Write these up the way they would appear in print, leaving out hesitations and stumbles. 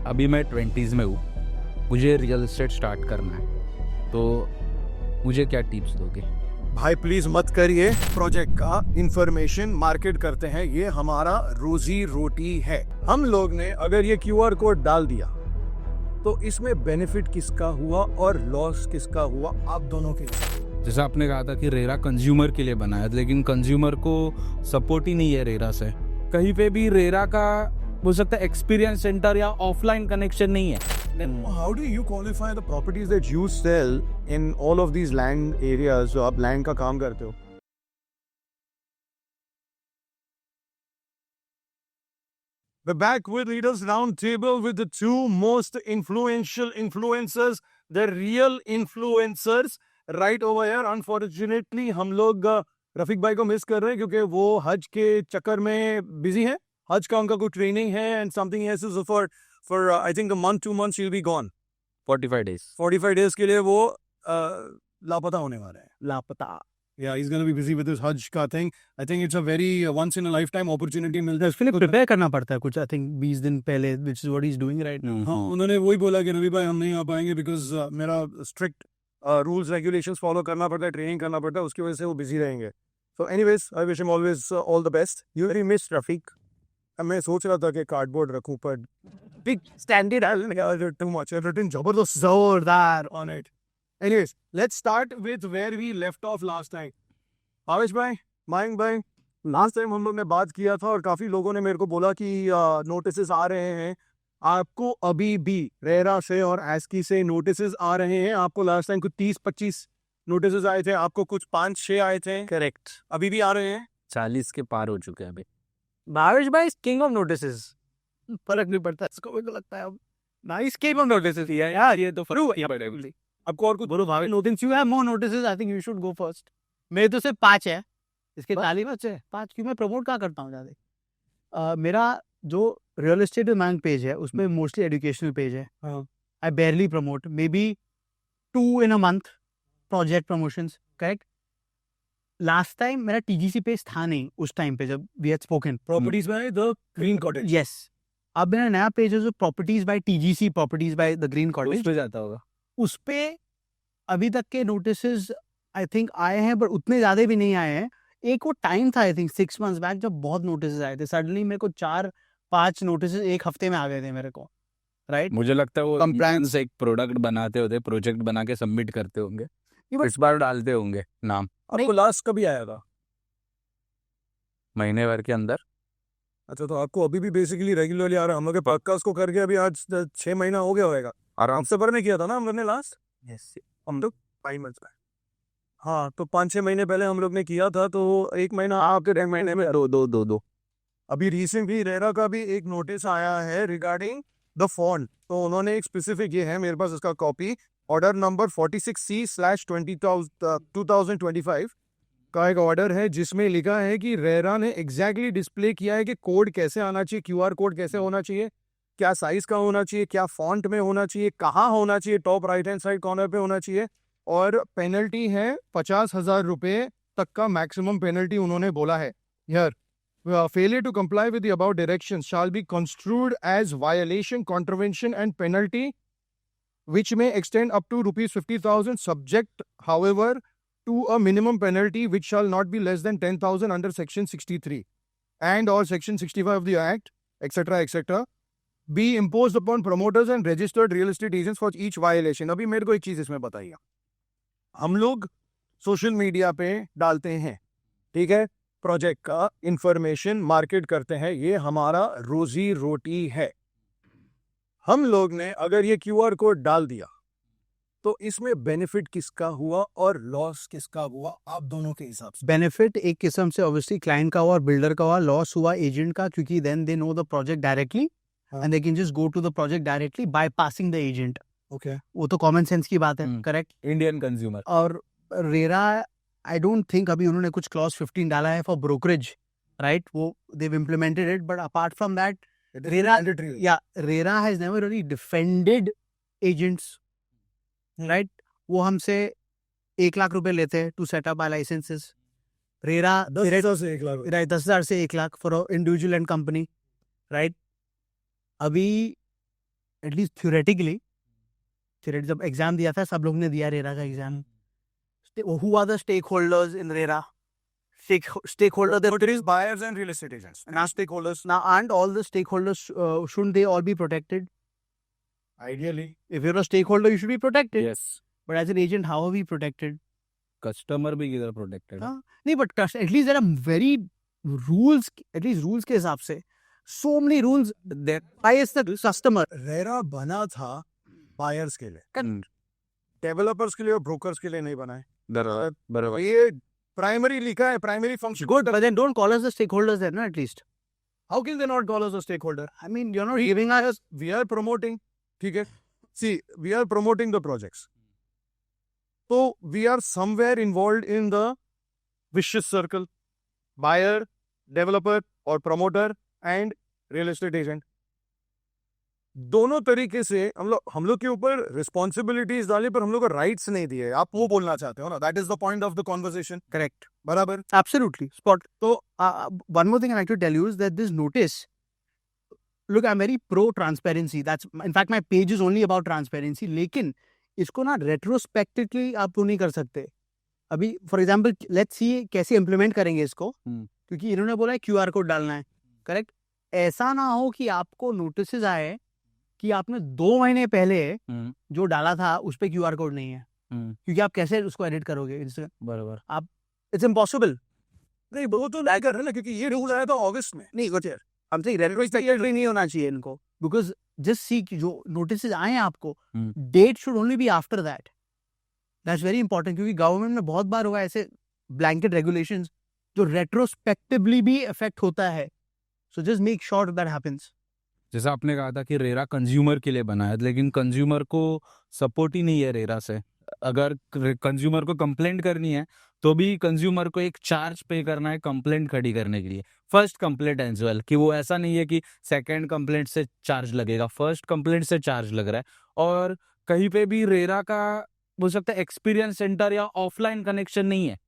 अभी मैं 20s में हूँ, मुझे रियल एस्टेट स्टार्ट करना है, तो मुझे क्या टिप्स दोगे? भाई प्लीज मत करिए, प्रोजेक्ट का इंफॉर्मेशन मार्केट करते हैं, ये हमारा रोजी रोटी है। हम लोग ने अगर ये क्यूआर कोड डाल दिया तो इसमें बेनिफिट किसका हुआ और लॉस किसका हुआ, आप दोनों के लिए। जैसा आपने कहा था कि रेरा कंज्यूमर के लिए बनाया, लेकिन कंज्यूमर को सपोर्ट ही नहीं है रेरा से। कहीं पे भी रेरा का हो सकता है एक्सपीरियंस सेंटर या ऑफलाइन कनेक्शन नहीं है। How do you qualify the properties that you sell in all of these land areas जो आप लैंड का काम करते हो? We're back with Leaders Roundtable with the two most influential influencers, the real influencers right over here. Unfortunately, हम लोग रफीक भाई को मिस कर रहे हैं क्योंकि वो हज के चक्कर में बिजी हैं। हज का उनका कोई ट्रेनिंग है and something else is for I think a month 2 months she'll be gone. 45 days 45 days के लिए वो लापता होने वाले हैं। लापता। Yeah, he's going to be busy with his Hajj का thing. I think it's a very once in a lifetime opportunity मिलता है। उसके लिए प्रिपेयर करना पड़ता है कुछ, आई थिंक 20 दिन पहले, which is what he's doing right now. हाँ, उन्होंने वही बोला कि रवि भाई हम नहीं आ पाएंगे बिकॉज मेरा स्ट्रिक्ट रूल्स रेगुलेशंस फॉलो करना पड़ता है, ट्रेनिंग करना पड़ता है, उसकी वजह से वो बिजी रहेंगे। So anyways I wish him always all the best. You very miss Rafiq. मैं सोच रहा था कि कार्डबोर्ड रखूं पर big standard too much written जबरदस्त जोरदार on it. Anyways let's start with where we left off last time. Avesh भाई, मायंक भाई, लास्ट टाइम हम लोग ने बात किया था और काफी लोगों ने मेरे को बोला कि नोटिसेस आ रहे हैं आपको, अभी भी रेरा से और एस्की से नोटिसेस आ रहे हैं आपको। लास्ट टाइम कुछ 30-25 नोटिसेस आए थे, आपको कुछ 5-6 आए थे। करेक्ट। अभी भी आ रहे हैं? 40 के पार हो चुके हैं अभी। भावेश भाई किंग ऑफ नोटिसेस, फर्क नहीं पड़ता इसको, मेरे को लगता है अब नाइस किंग ऑफ नोटिसेस ही है यार, ये तो फर्क नहीं पड़ेगा। आपको और कुछ बोलो Bhavesh, know things you have more notices, I think you should go first. मेरे तो सिर्फ 5 है, इसके 40 बच्चे 5 क्यों, मैं प्रमोट कहाँ करता हूँ ज्यादा। मेरा जो रियल एस्टेट बैंक पेज है उसमें मोस्टली एजुकेशनल पेज है। I barely promote, maybe 2 in a month project promotions, correct. Last time मेरा टीजीसी पेज था नहीं उस टाइम पे जब we had spoken properties by the Green Cottage. Yes, अब मेरा नया पेज है जो properties by TGC, properties by the Green Cottage, उस पे जाता होगा। उस पे अभी तक के नोटिसेस आई थिंक आए हैं, पर उतने ज्यादा भी नहीं आए हैं। एक वो टाइम था आई थिंक 6 months बैक जब बहुत नोटिस आए थे, सडनली मेरे को 4-5 नोटिस एक हफ्ते में आ गए थे मेरे को, राइट। मुझे लगता है वो Compliance- एक प्रोडक्ट बनाते होते, प्रोजेक्ट बना के सबमिट करते होंगे, but- इस बार डालते होंगे नाम। आपको लास्ट कभी आया था? महीने भर के अंदर। अच्छा, तो आपको अभी भी बेसिकली रेगुलरली आ रहा है। हम लोग के पॉडकास्ट को करके अभी आज 6 महीना हो गया होगा आराम से। पर में किया था ना हम लोग ने लास्ट, हम लोग 5 months में। हाँ, तो 5-6 महीने पहले हम लोग ने किया था, तो 1 महीना आपके 1 महीने में दो। अभी रिसेंटली रेरा का भी एक नोटिस आया है रिगार्डिंग द फॉन्ट। तो उन्होंने एक स्पेसिफिक, ये है मेरे पास इसका कॉपी, ऑर्डर नंबर 46C/2025 का एक ऑर्डर है जिसमें लिखा है कि रेरा ने एग्जैक्टली डिस्प्ले किया है कि कोड कैसे आना चाहिए, क्यूआर कोड कैसे होना चाहिए, क्या साइज का होना चाहिए, क्या फॉन्ट में होना चाहिए, कहाँ होना चाहिए, top right hand side corner पे होना चाहिए। और पेनल्टी है 50,000 रुपये तक का मैक्सिमम पेनल्टी उन्होंने बोला है। Here failure to comply with the above directions shall be construed as violation, contravention and penalty which may extend up to rupees 50,000, subject however to a minimum penalty which shall not be less than 10,000 under section 63 and or section 65 of the act, etc., be imposed upon promoters and registered real estate agents for each violation. अभी मेरे को एक चीज इसमें बताइए, हम लोग social media पे डालते हैं, ठीक है, प्रोजेक्ट का इंफॉर्मेशन मार्केट करते हैं, ये हमारा रोजी रोटी है। हम लोग ने अगर ये क्यूआर कोड डाल दिया तो इसमें बेनिफिट किसका हुआ और लॉस किसका हुआ, आप दोनों के हिसाब से? बेनिफिट एक किस्म से ऑब्वियसली क्लाइंट का हुआ और बिल्डर का हुआ, लॉस हुआ एजेंट का, क्योंकि then they know the project directly and they can just go to the project directly by passing the agent. Okay, वो तो कॉमन सेंस की बात है, करेक्ट। Indian consumer. और रेरा आई डोंट थिंक अभी उन्होंने कुछ क्लॉज 15 डाला है फॉर ब्रोकरेज, राइट, वो they've implemented it, but apart from that RERA has never really defended agents, right. वो हमसे 1 लाख रुपए लेते हैं to set up our licences. RERA 10,000 से 1 लाख, राइट, 10,000 से 1 lakh for individual and company, right. अभी एटलीस्ट थ्योरेटिकली जब एग्जाम दिया था सब लोग ने दिया रेरा का exam. Who are the stakeholders in RERA? Stakeholder There is buyers and real estate agents. And stakeholders. now, aren't all the stakeholders shouldn't they all be protected? Ideally. If you're a stakeholder, you should be protected. Yes But as an agent, how are we protected? Customer भी किधर protected हाँ, नहीं, but at least there are very rules. At least rules के हिसाब से so many rules that bias the customer. RERA बना था buyers के लिए, डेवलपर्स के लिए और ब्रोकर्स के लिए नहीं बना है. बराबर ये प्राइमरी लिखा है, primary function. Good, but then don't call us the stakeholders then, no, at least. How can they not call us a stakeholder? I mean, you're not giving us. We are promoting. ठीक है. See, we are promoting the projects. So we are somewhere involved in the vicious circle. Buyer, developer और promoter and real estate agent. दोनों तरीके से हम लोग के ऊपर रिस्पॉन्सिबिलिटीज डाली पर हम लोग को राइट्स नहीं दिए. आप वो बोलना चाहते हो ना? That is the point of the conversation. Correct. बराबर. Absolutely. Spot. So, one more thing I'd like to tell you is that this notice, look, I'm very pro transparency. In fact, my page is only about transparency. लेकिन इसको ना retrospectively आप तो नहीं कर सकते. अभी, for example, let's see कैसे implement करेंगे इसको. क्योंकि इन्होंने बोला है QR कोड डालना है. Correct? ऐसा ना हो कि आपको notices आए कि आपने 2 महीने पहले जो डाला था उस पे QR कोड नहीं है. क्योंकि आप कैसे उसको एडिट करोगे? बराबर आप इट्स इम्पॉसिबल. नहीं, वो तो नहीं कर रहे ना, क्योंकि ये रूल आया था अगस्त में. नहीं कुछ हम से रेट्रोस्पेक्टिवली नहीं होना चाहिए इनको. बिकॉज जस्ट सी जो नोटिस आए हैं आपको, date should only be after that. That's very important. क्योंकि गवर्नमेंट में बहुत बार हुआ ऐसे ब्लैंकेट रेगुलेशंस जो रेट्रोस्पेक्टिवली भी इफेक्ट होता है. So just make sure that happens. जैसा आपने कहा था कि रेरा कंज्यूमर के लिए बना है, लेकिन कंज्यूमर को सपोर्ट ही नहीं है रेरा से. अगर कंज्यूमर को कंप्लेंट करनी है तो भी कंज्यूमर को एक चार्ज पे करना है कंप्लेंट खड़ी करने के लिए. फर्स्ट कंप्लेंट एज वेल, कि वो ऐसा नहीं है कि सेकंड कंप्लेंट से चार्ज लगेगा, फर्स्ट कंप्लेंट से चार्ज लग रहा है. और कहीं पे भी रेरा का बोल सकता है एक्सपीरियंस सेंटर या ऑफलाइन कनेक्शन नहीं है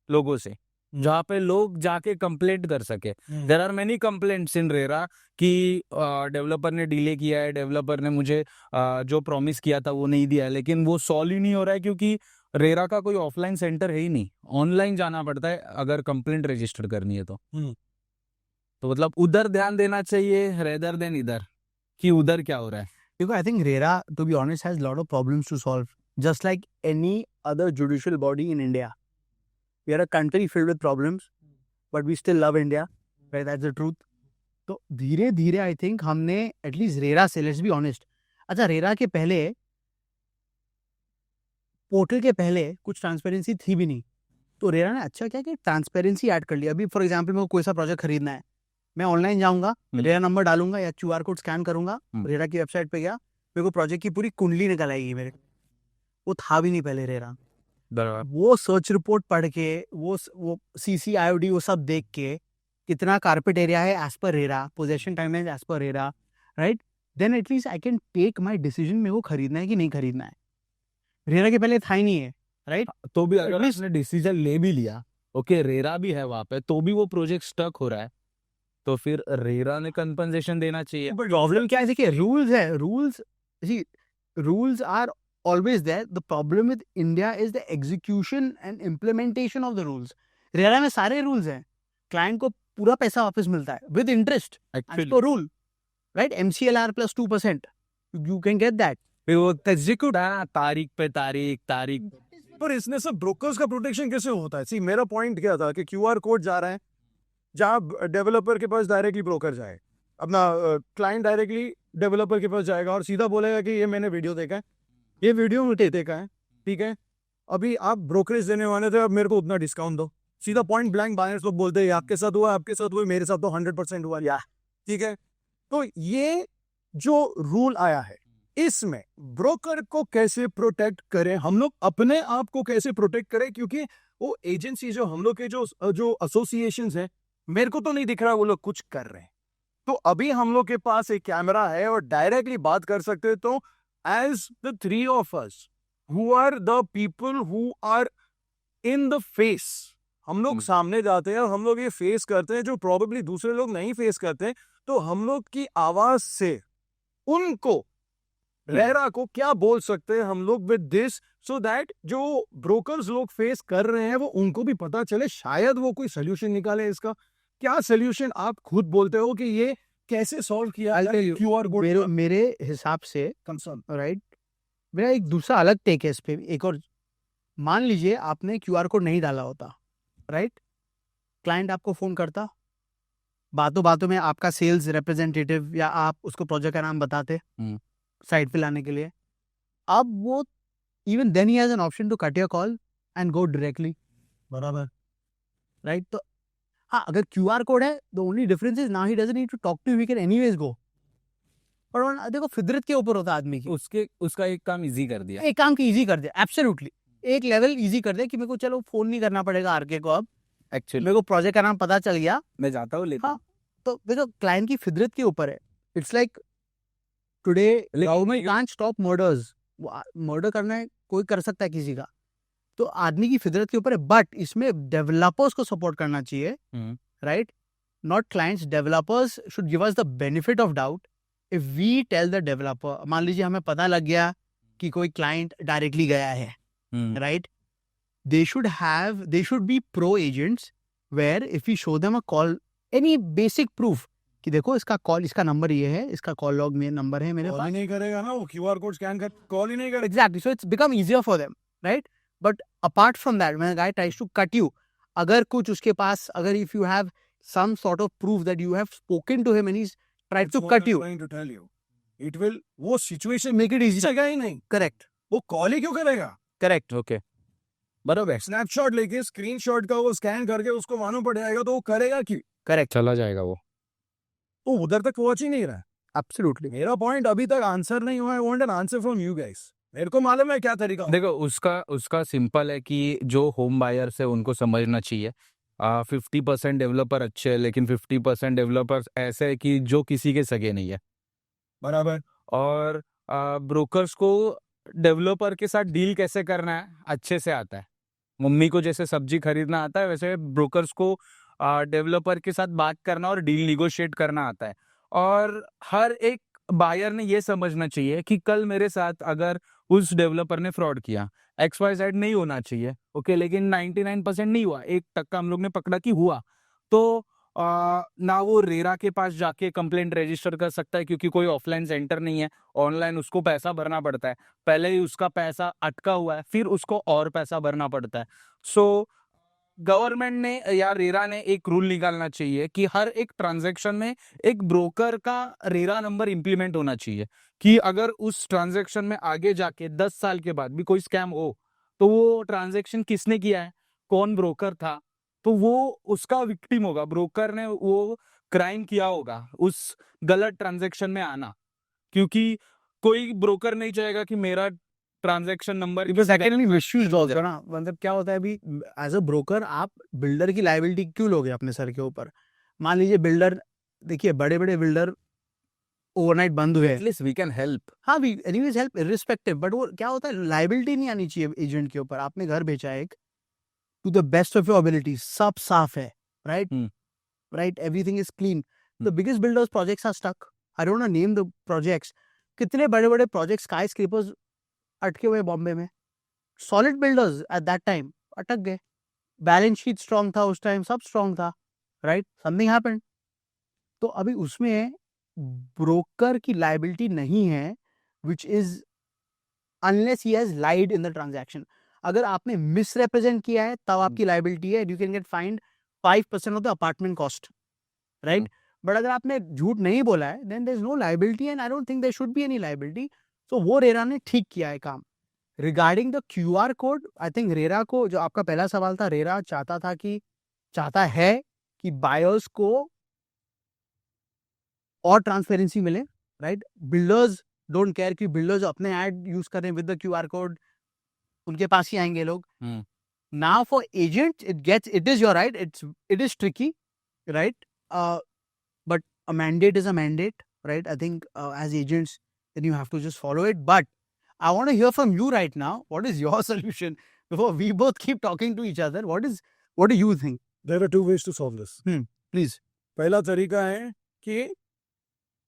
लोगों से, जहाँ पे लोग जाके कंप्लेंट कर सके. There are many complaints in RERA कि डेवलपर ने डिले किया है, डेवलपर ने मुझे जो प्रॉमिस किया था वो नहीं दिया है, लेकिन वो सॉल्व ही नहीं हो रहा है क्योंकि रेरा का कोई ऑफलाइन सेंटर है ही नहीं. ऑनलाइन जाना पड़ता है अगर कंप्लेंट रजिस्टर करनी है तो. तो मतलब उधर ध्यान देना चाहिए रेदर देन इधर, कि उधर क्या हो रहा है. Because I think RERA, to be honest, has a lot of problems to solve, just like any other judicial body in India. We are a country filled with problems, but we still love India, right? That's the truth. तो धीरे धीरे I think हमने at least RERA से, let's be honest. अच्छा, RERA के पहले, portal के पहले कुछ ट्रांसपेरेंसी थी भी नहीं. तो रेरा ने अच्छा क्या कि ट्रांसपेरेंसी ऐड कर लिया. अभी फॉर एग्जांपल मेरे को कोई सा प्रोजेक्ट खरीदना है, मैं ऑनलाइन जाऊंगा, रेरा नंबर डालूंगा या QR कोड स्कैन करूंगा, रेरा की वेबसाइट पे गया, मेरे को प्रोजेक्ट की पूरी कुंडली निकल आएगी मेरे. वो था भी नहीं पहले रेरा. वो सर्च रिपोर्ट पढ़ के, वो CCIOD वो सब देख के, कितना कारपेट एरिया है as per RERA, possession time है as per RERA, right? Then at least I can take my decision, मेरे को खरीदना है कि नहीं खरीदना है. रेरा के पहले था ही नहीं है, राइट? तो भी अगर उसने डिसीजन ले भी लिया, ओके, रेरा भी है वहां पे, तो भी वो प्रोजेक्ट स्टक हो रहा है, तो फिर रेरा ने कंपनसेशन देना चाहिए. बट प्रॉब्लम क्या है, देखिए रूल्स है, rules are always there. The problem with India is the execution and implementation of the rules. RERA में सारे रूल्स हैं, क्लाइंट को पूरा पैसा वापस मिलता है with interest. तो rule, right? MCLR plus 2%. You can get that. वो एग्जीक्यूट है तारीख पे तारीख. पर इसने सब ब्रोकर्स का प्रोटेक्शन कैसे होता है? सी, मेरा पॉइंट क्या था कि QR कोड जा रहा है, जहाँ डेवलपर के पास डायरेक्टली ब्रोकर जाए, अपना क्लाइंट डायरेक्टली डेवलपर के पास जाएगा और सीधा बोलेगा कि ये मैंने वीडियो देखा है, ये वीडियो मुझे देखा है, ठीक है, अभी आप ब्रोकरेज देने वाले थे, अब मेरे को उतना डिस्काउंट दो. सीधा पॉइंट ब्लैंक बायर्स लोग बोलते हैं आपके साथ हुआ, मेरे साथ तो 100% हुआ, या ठीक है. तो ये जो रूल आया है, इसमें ब्रोकर को कैसे प्रोटेक्ट करें, हम लोग अपने आप को कैसे प्रोटेक्ट करें, क्योंकि वो एजेंसी जो हम लोग के जो एसोसिएशंस हैं, मेरे को तो नहीं दिख रहा वो लोग कुछ कर रहे हैं. तो अभी हम लोग के पास एक कैमरा है और डायरेक्टली बात कर सकते हैं. तो as the three of us who are the people who are in the face, हम लोग सामने जाते हैं और हम लोग ये फेस करते हैं जो प्रोबेबली दूसरे लोग नहीं फेस करते. तो हम लोग की आवाज से उनको रेरा को क्या बोल सकते हैं हम लोग विद दिस, सो दैट जो ब्रोकर्स लोग फेस कर रहे हैं वो उनको भी पता चले, शायद वो कोई सोल्यूशन निकाले इसका। क्या सोल्यूशन आप खुद बोलते हो कि ये कैसे सॉल्व किया I'll जाए tell you, क्यूआर कोड मेरे हिसाब से कंसर्न? राइट, मेरा एक दूसरा अलग टेक है इस पे। एक और, मान लीजिए आपने क्यूआर कोड नहीं डाला होता, राइट, क्लाइंट आपको फोन करता, बातों बातों में आपका सेल्स रिप्रेजेंटेटिव या आप उसको प्रोजेक्ट का नाम बताते साइट पे लाने के लिए, अब वो even then he has an option to cut your call and go directly, बराबर। राइट। तो हाँ, अगर क्यूआर कोड है, the only difference is now he doesn't need to talk to you, we can anyways go. पर देखो फितरत के ऊपर होता है आदमी की, उसका एक काम इजी कर दिया। एक काम की इजी कर दिया, एब्सोल्युटली एक लेवल इजी कर दिया कि मेरे को चलो फोन नहीं करना पड़ेगा आरके को, अब एक्चुअली मेरे को प्रोजेक्ट का नाम पता चल गया, मैं जाता हूँ लेता हाँ। तो देखो क्लाइंट की फितरत के ऊपर है। It's like today government can't stop murders, murder करना है कोई कर सकता है किसी का, तो आदमी की फितरत के ऊपर है। बट इसमें डेवलपर्स को सपोर्ट करना चाहिए, right, not clients. Developers should give us the benefit of doubt. If we tell the developer, मान लीजिए हमें पता लग गया कि कोई क्लाइंट डायरेक्टली गया है, right, they should be pro agents where if we show them a call, any basic proof कि देखो इसका कॉल, इसका नंबर ये है, इसका कॉल लॉग में नंबर है मेरे कॉल ही पास, नहीं करेगा ना वो, क्यूआर कोड स्कैन कर कॉल ही नहीं करेगा। exactly, so it's become easier for them, right? But apart from that, when a guy tries to cut you, अगर कुछ उसके पास, अगर if you have some sort of proof that you have spoken to him and he's tried to cut you, trying to tell you, it will, वो situation make it easy, जगह ही नहीं, correct, वो call ही क्यों करेगा? correct, okay बराबर snapshot लेके screenshot का वो स्कैन करके उसको मालूम पड़ जाएगा, तो वो करेगा क्यों? correct, चला जाएगा वो। वो उधर तक पहुंच ही नहीं रहा। absolutely, मेरा पॉइंट अभी तक आंसर नहीं हुआ। I want an answer from you guys. मेरे को मालूम है क्या तरीका होगा। देखो उसका सिंपल है कि जो होम बायर्स है उनको समझना चाहिए 50% डेवलपर अच्छे हैं, लेकिन 50% डेवलपर्स ऐसे है कि जो किसी के सगे नहीं है। बराबर। और ब्रोकर्स को डेवलपर के साथ डील कैसे करना है अच्छे से आता है। मम्मी को जैसे सब्जी खरीदना आता है, वैसे ब्रोकर्स को डेवलपर के साथ बात करना और डील निगोशिएट करना आता है। और हर एक बायर ने ये समझना चाहिए कि कल मेरे साथ अगर उस डेवलपर ने फ्रॉड किया, XYZ नहीं होना चाहिए, ओके, लेकिन 99% नहीं हुआ, 1% हम लोग ने पकड़ा कि हुआ, तो ना वो रेरा के पास जाके कंप्लेंट रजिस्टर कर सकता है, क्योंकि कोई ऑफलाइन सेंटर नहीं है, ऑनलाइन उसको पैसा भरना पड़ता है। पहले ही उसका पैसा अटका हुआ है, फिर उसको और पैसा भरना पड़ता है। सो गवर्नमेंट ने या रेरा ने एक रूल निकालना चाहिए कि हर एक ट्रांजैक्शन में एक ब्रोकर का रेरा नंबर इंप्लीमेंट होना चाहिए, कि अगर उस ट्रांजैक्शन में आगे जाके 10 साल के बाद भी कोई स्कैम हो, तो वो ट्रांजैक्शन किसने किया है, कौन ब्रोकर था, तो वो उसका विक्टिम होगा। ब्रोकर ने वो क्राइम किया होगा उस गलत ट्रांजैक्शन में आना, क्योंकि कोई ब्रोकर नहीं चाहेगा कि मेरा ट्रांजैक्शन नंबर ना, मतलब क्या होता है अभी एज अ ब्रोकर आप बिल्डर की लायबिलिटी क्यों लोगे अपने सर के ऊपर? मान लीजिए बिल्डर, देखिए बड़े बड़े बिल्डर ओवरनाइट बंद हुए, एटलीस्ट वी कैन हेल्प। हाँ, we anyways help irrespective, but वो क्या होता है, लायबिलिटी नहीं आनी चाहिए एजेंट के ऊपर। आपने घर बेचा एक, to the best of your ability, सब साफ है, right, right, everything is clean. The biggest builders projects are stuck, I don't know name the projects. कितने बड़े बड़े प्रोजेक्ट स्काई स्क्रेपर्स अटके हुए बॉम्बे में, solid builders at that time अटक गए। बैलेंस शीट स्ट्रांग था उस टाइम, सब स्ट्रांग था, राइट, समथिंग हैपेंड। तो अभी उसमें ब्रोकर की लायबिलिटी नहीं है, which is unless he has lied in the transaction. अगर आपने मिसरिप्रेजेंट किया है तब आपकी लायबिलिटी है, you can get find 5% of the apartment cost, right. But अगर आपने झूठ नहीं बोला है, then there is no liability and I don't think there should be any liability. तो वो रेरा ने ठीक किया है काम। Regarding the QR code, I think RERA को, जो आपका पहला सवाल था, रेरा चाहता है कि बायर्स को और ट्रांसपेरेंसी मिले, राइट। बिल्डर्स डोंट केयर कि बिल्डर्स अपने ऐड यूज कर रहे हैं विद द क्यूआर कोड, उनके पास ही आएंगे लोग। Now for agents it is your right, it is tricky, right, but a mandate is a mandate, right? I think as agents, then you have to just follow it. But I want to hear from you right now. What is your solution? Before we both keep talking to each other, what do you think? There are two ways to solve this. Please. पहला तरीका है कि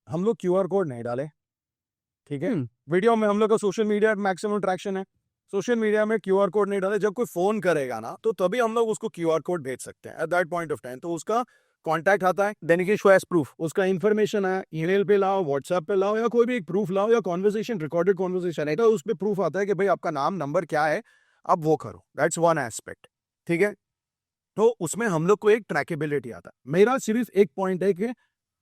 हम लोग QR code नहीं डालें, ठीक है। वीडियो में हम लोग का सोशल मीडिया मैक्सिमम ट्रैक्शन है, सोशल मीडिया में क्यूआर कोड नहीं डाले, जब कोई फोन करेगा ना तो तभी हम लोग उसको क्यूआर कोड भेज सकते हैं at that point of time. तो उसका कॉन्टैक्ट आता है, then you show as proof, उसका इन्फॉर्मेशन है, ईमेल पे लाओ, व्हाट्सएप पे लाओ, या कोई भी एक प्रूफ लाओ, या कॉन्वर्सेशन, रिकॉर्डेड कॉन्वर्सेशन है तो उस पर प्रूफ आता है कि भाई आपका नाम नंबर क्या है, अब वो करो। दैट्स वन एस्पेक्ट, ठीक है। तो उसमें हम लोग को एक ट्रैकेबिलिटी आता है। मेरा सिर्फ एक पॉइंट है कि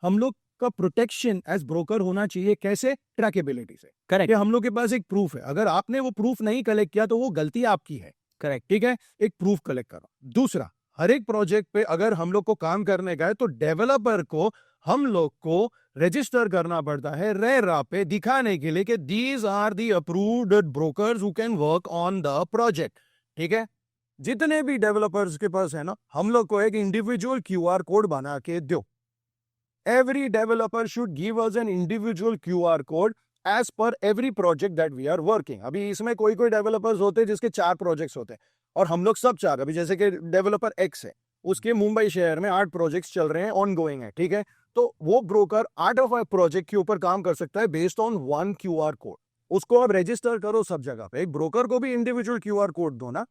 हम लोग का प्रोटेक्शन एज ब्रोकर होना चाहिए, कैसे? ट्रैकेबिलिटी से। करेक्ट, कि हम लोग के पास एक प्रूफ है, अगर आपने वो प्रूफ नहीं कलेक्ट किया तो वो गलती आपकी है, करेक्ट। ठीक है। एक प्रूफ कलेक्ट करो। दूसरा, हर एक प्रोजेक्ट पे अगर हम लोग को काम करने का है तो डेवलपर को हम लोग को रजिस्टर करना पड़ता है रेरा पे, दिखाने के लिए कि these are the approved brokers who can work on the project, ठीक है। जितने भी डेवलपर्स के पास है ना, हम लोग को एक इंडिविजुअल क्यूआर कोड बना के दो। Every developer should give us an individual QR code as per every project that we are working. अभी इसमें कोई कोई डेवलपर्स होते हैं जिसके 4 प्रोजेक्ट्स होते हैं और हम लोग सब 4, अभी जैसे कि डेवलपर एक्स है, उसके मुंबई शहर में 8 प्रोजेक्ट्स चल रहे हैं, ऑन गोइंग है, ठीक है। तो वो ब्रोकर 8 ऑफ 5 प्रोजेक्ट के ऊपर काम कर सकता है बेस्ड ऑन 1 QR कोड। उसको आप रजिस्टर करो सब जगह पे। एक ब्रोकर को भी इंडिविजुअल QR कोड दो ना।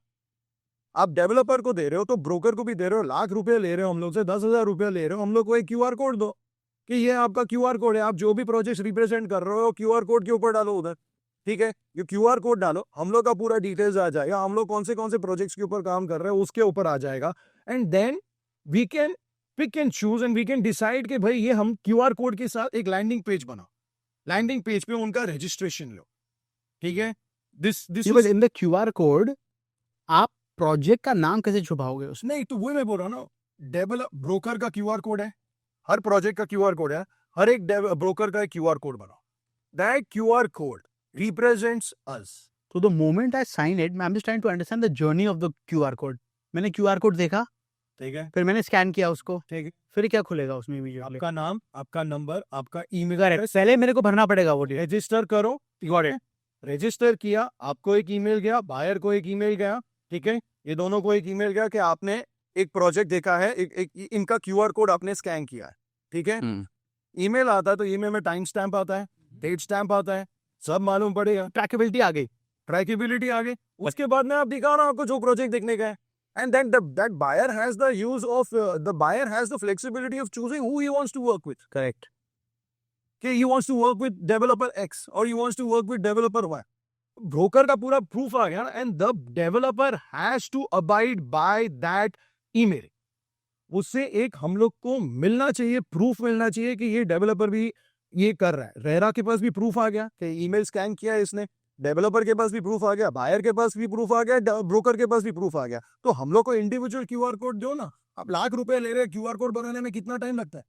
आप डेवलपर को दे रहे हो तो ब्रोकर को भी दे रहे हो, लाख रुपए ले रहे हो हम लोग से, 10,000 रुपया ले रहे हो, हम लोग को एक क्यूआर कोड दो कि ये आपका क्यूआर कोड है, आप जो भी प्रोजेक्ट रिप्रेजेंट कर रहे हो क्यूआर कोड के ऊपर डालो उधर, ठीक है। ये क्यूआर कोड डालो, हम लोग का पूरा डिटेल्स आ जाएगा, हम लोग कौन से प्रोजेक्ट्स के ऊपर काम कर रहे हैं उसके ऊपर आ जाएगा, and then we can pick and choose and we can decide कि भाई ये हम क्यूआर कोड के साथ एक लैंडिंग पेज बनाओ, लैंडिंग पेज पे उनका रजिस्ट्रेशन लो, ठीक है। This in the QR code आप प्रोजेक्ट का नाम कैसे छुपाओगे उसमें? नहीं, तो वही मैं बोल रहा हूँ ना, डेवलप ब्रोकर का क्यूआर कोड है, हर प्रोजेक्ट का क्यूआर कोड है, हर एक ब्रोकर का एक क्यूआर कोड बनाओ। That QR code represents us. So the moment I sign it, I'm just trying to understand the journey of the QR code. मैंने QR code देखा, ठीक है, फिर मैंने स्कैन किया उसको, ठीक है। फिर क्या खुलेगा उसमें इमीडिएटली? आपका नाम, आपका नंबर, आपका ईमेल करेक्ट, एड्रेस, पहले मेरे को भरना पड़ेगा वो डिटेल। रजिस्टर करो, गॉट इट। रजिस्टर किया, आपको एक ईमेल गया, बायर को एक ईमेल गया, ठीक है। ये दोनों को एक ईमेल गया कि आपने एक प्रोजेक्ट देखा है, इनका क्यूआर कोड आपने स्कैन किया है, ठीक है। ईमेल आता है तो ईमेल में टाइम स्टैम्प आता है, डेट स्टैम्प आता है, सब मालूम पड़ेगा, ट्रैकेबिलिटी आ गई। ट्रैकेबिलिटी आ गई। उसके बाद में आप दिखाओ ना आपको जो प्रोजेक्ट देखने का है, and then that buyer has the use of the buyer has the flexibility of choosing who he wants to work with. Correct. कि he wants to work with developer X or he wants to work with developer Y. Broker का पूरा proof आ गया, and the developer has to abide by that email. उससे एक हम लोग को मिलना चाहिए, प्रूफ मिलना चाहिए कि ये डेवलपर भी ये कर रहा है। रेरा के पास भी प्रूफ आ गया कि ईमेल स्कैन किया है इसने, डेवलपर के पास भी प्रूफ आ गया, बायर के पास भी प्रूफ आ गया, ब्रोकर के पास भी प्रूफ आ गया। तो हम लोग को इंडिविजुअल क्यूआर कोड दो ना। आप लाख रुपए ले रहे हैं, क्यूआर कोड बनाने में कितना टाइम लगता है?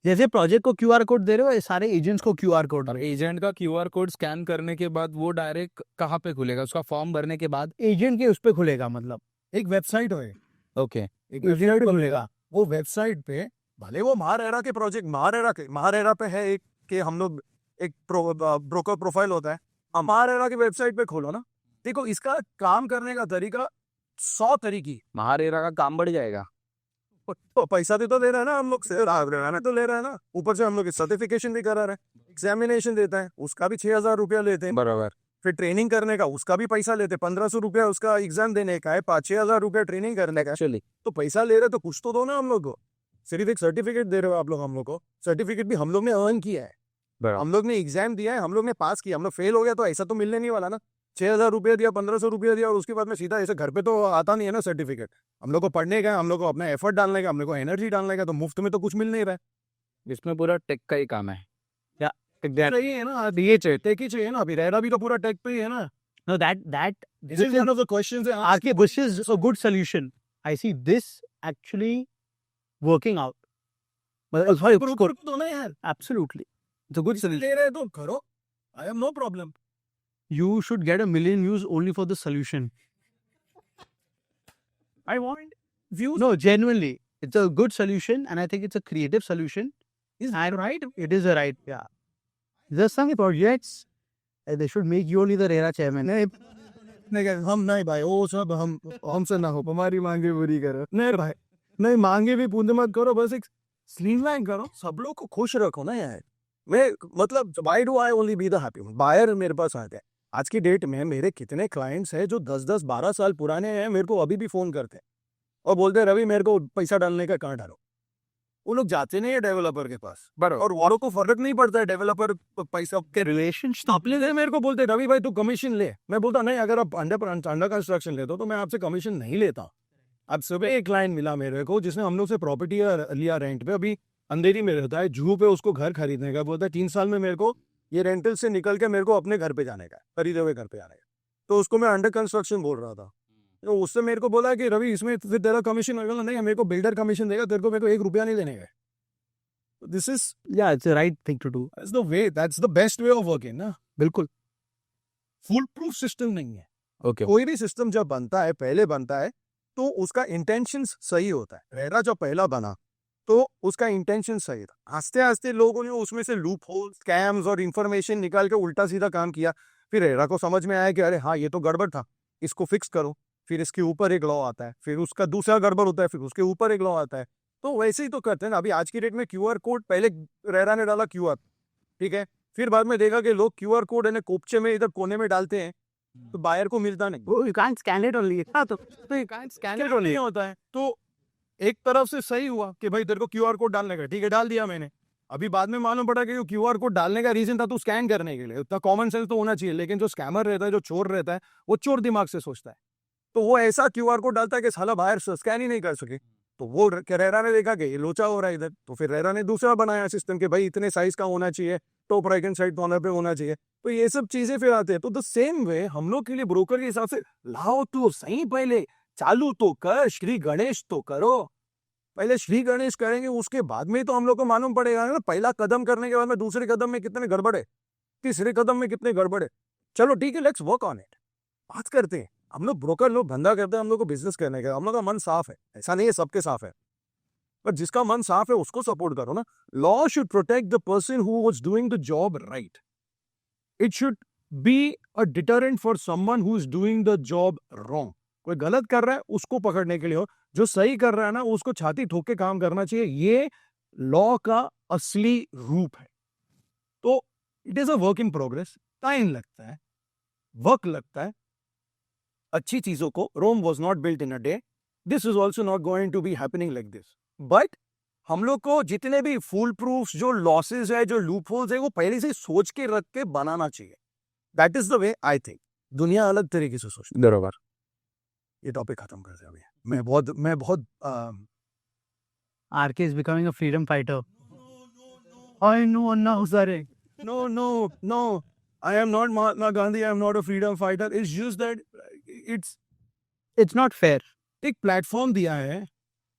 जैसे प्रोजेक्ट को क्यूआर कोड दे रहे हो, ये सारे एजेंट्स को क्यूआर कोड। और एजेंट का क्यूआर कोड स्कैन करने के बाद वो डायरेक्ट कहाँ पे खुलेगा? उसका फॉर्म भरने के बाद एजेंट के उस पे खुलेगा, मतलब एक वेबसाइट होए, ओके, एक वेबसाइट खुलेगा। वो वेबसाइट पे भले वो महारेरा के प्रोजेक्ट, महारेरा पे है एक कि हम लोग एक ब्रोकर प्रोफाइल होता है, महारेरा के वेबसाइट पे खोलो ना। देखो, इसका काम करने का तरीका 100 तरीके। महारेरा का काम बढ़ जाएगा। तो पैसा भी तो दे रहा है ना हम लोग से, तो ले रहा है ना, ऊपर से हम लोग सर्टिफिकेशन भी करा रहे हैं, एग्जामिनेशन देता है उसका भी 6,000 रुपया लेते हैं, बराबर। फिर ट्रेनिंग करने का उसका भी पैसा लेते हैं, 1,500 रुपया उसका एग्जाम देने का है, 5-6,000 रुपया ट्रेनिंग करने का। चलिए, तो पैसा ले रहे तो कुछ तो दो ना हम लोग को। सिर्फ एक सर्टिफिकेट दे रहे हो आप लोग हम लोग को, सर्टिफिकेट भी हम लोग ने अर्न किया है, हम लोग ने एग्जाम दिया है, हम लोग ने पास किया, हम लोग फेल हो गया तो ऐसा तो मिलने नहीं वाला ना। 6,000 रुपया दिया, 1,500 रुपया दिया और उसके बाद में सीधा ऐसे घर पे तो आता नहीं है ना सर्टिफिकेट। हम लोग को पढ़ने का, हम लोग को अपना एफर्ट डालने का, हम लोग को एनर्जी डालने का, तो मुफ्त में तो कुछ मिल नहीं रहा है। इसमें पूरा टेक का ही काम है। सही है ना, ये चाहिए, टेक ही चाहिए ना। अभी रेरा भी तो पूरा टेक पे ही है ना। No, that This is one of the questions I asked. Aarke, this is a good solution. I see this actually working out. But sorry, broker को दो ना यार, absolutely, it's a good solution. ले रहे तो करो, I have no problem. You should get 1 million views only for the solution. I want views. No, genuinely, it's a good solution, and I think it's a creative solution. Is And right? it is a right, yeah. There's some projects they should make you only the RERA chairman. नहीं, हम नहीं भाई, वो सब हमसे ना हो, हमारी मांगे पूरी करो। नहीं भाई, नहीं, मांगे भी पूरी मत करो, बस एक स्ट्रीमलाइन करो, सब लोग को खुश रखो ना यार। मैं मतलब why do I only be the happy buyer मेरे पास आते हैं। आज की डेट में मेरे कितने क्लाइंट्स हैं जो 10-10 12 साल पुराने हैं, मेरे को अभी भी फोन करते हैं और बोलते हैं रवि मेरे को पैसा डालने का कहाँ डालो। वो लोग जाते नहीं है डेवलपर के पास, बराबर। और वालों को फर्क नहीं पड़ता है डेवलपर पैसा के रिलेशनशिप अपने से मेरे को बोलते रवि भाई तू कमीशन ले। मैं बोलता नहीं, अगर आप अंडर कंस्ट्रक्शन लेते हो तो मैं आपसे कमीशन नहीं लेता। अब सुबह एक क्लाइंट मिला मेरे को जिसने हम लोग से प्रॉपर्टी लिया रेंट पे, अभी अंधेरी में रहता है, जूहू पे उसको घर खरीदने का, बोलता है 3 साल में मेरे को ये रेंटल से निकल के मेरे को अपने घर पे जाने का, खरीदे हुए घर पे जाने का। तो उसको मैं अंडर कंस्ट्रक्शन बोल रहा था, तो उससे मेरे को बोला कि रवि इसमें फिर तेरा कमीशन होगा। नहीं, मेरे को बिल्डर कमीशन देगा, तेरे को मेरे को 1 रुपया नहीं देने का। This is Yeah, it's the right thing to do. The way, that's the best way of working ना। बिल्कुल। फुल प्रूफ सिस्टम नहीं है। ओके। कोई भी सिस्टम जब बनता है, पहले बनता है तो उसका इंटेंशन सही होता है। रेरा जब पहला बना तो उसका इंटेंशन सही था। आस्ते आस्ते लोगों ने उसमें से लूप होल, स्कैम्स और इंफॉर्मेशन निकाल के उल्टा सीधा काम किया। फिर रेरा को समझ में आया कि अरे हाँ, ये तो गड़बड़ था, इसको फिक्स करो। फिर इसके ऊपर एक लॉ आता है, फिर उसका दूसरा गड़बड़ होता है, फिर उसके ऊपर एक लॉ आता है। तो वैसे ही तो करते हैं ना। अभी आज की डेट में क्यूआर कोड, पहले रेरा ने डाला क्यूआर, ठीक है, फिर बाद में देखा कि लोग क्यूआर कोड है कोपचे में इधर कोने में डालते हैं तो बायर को मिलता नहीं। Oh, you can't scan it only. हाँ, तो you can't scan it only. नहीं होता है। तो एक तरफ से सही हुआ कि भाई तेरे को क्यूआर कोड डालने का, ठीक है, डाल दिया मैंने। अभी बाद में मालूम पड़ा कि क्यूआर कोड डालने का रीजन था तो स्कैन करने के लिए। उतना कॉमन सेंस तो होना चाहिए, लेकिन जो स्कैमर रहता है, जो चोर रहता है, वो चोर दिमाग से सोचता है। तो वो ऐसा क्यूआर कोड डालता है कि साला बाहर स्कैन ही नहीं कर सके। तो वो रेरा ने देखा कि ये लोचा हो रहा है इधर, तो फिर रेरा ने दूसरा बनाया सिस्टम कि भाई इतने साइज का होना चाहिए, top right hand side corner पे होना चाहिए। तो ये सब चीजें फिर आते हैं। तो द सेम वे हम लोग के लिए ब्रोकर के हिसाब से लाओ तो सही, पहले चालू तो कर, श्री गणेश तो करो। पहले श्री गणेश करेंगे, उसके बाद में तो हम लोग को मालूम पड़ेगा ना। पहला कदम करने के बाद में दूसरे कदम में कितने गड़बड़ है, तीसरे कदम में कितने गड़बड़ है। चलो ठीक है, लेट्स वर्क ऑन इट। बात करते हैं। हम लोग ब्रोकर लोग धंधा करते हैं, हम लोग को बिजनेस करने का, हम लोग का मन साफ है। ऐसा नहीं है सबके साफ है, पर जिसका मन साफ है उसको सपोर्ट करो ना। Law should protect the person who was doing the job right. It should be a deterrent for someone who is doing the job wrong. कोई गलत कर रहा है उसको पकड़ने के लिए हो, जो सही कर रहा है ना उसको छाती ठोक के काम करना चाहिए। ये लॉ का असली रूप है। तो it is a work in progress. Time लगता है, वक्त लगता है। अच्छी चीजों को, Rome was not built in a day, this is also not going to be happening like this. But हम लोग को जितने भी फुल प्रूफ जो लॉसेज है, जो लूप होल्स है, वो पहले से सोच के रख के बनाना चाहिए। That is the way I think. दुनिया अलग तरीके से सोचती है। बराबर। ये टॉपिक खत्म कर दे अभी। मैं बहुत RK is becoming a freedom fighter. I know, now, sorry. no, I am not Mahatma Gandhi, I am not a freedom fighter. It's just that It's not fair. एक प्लेटफॉर्म दिया है,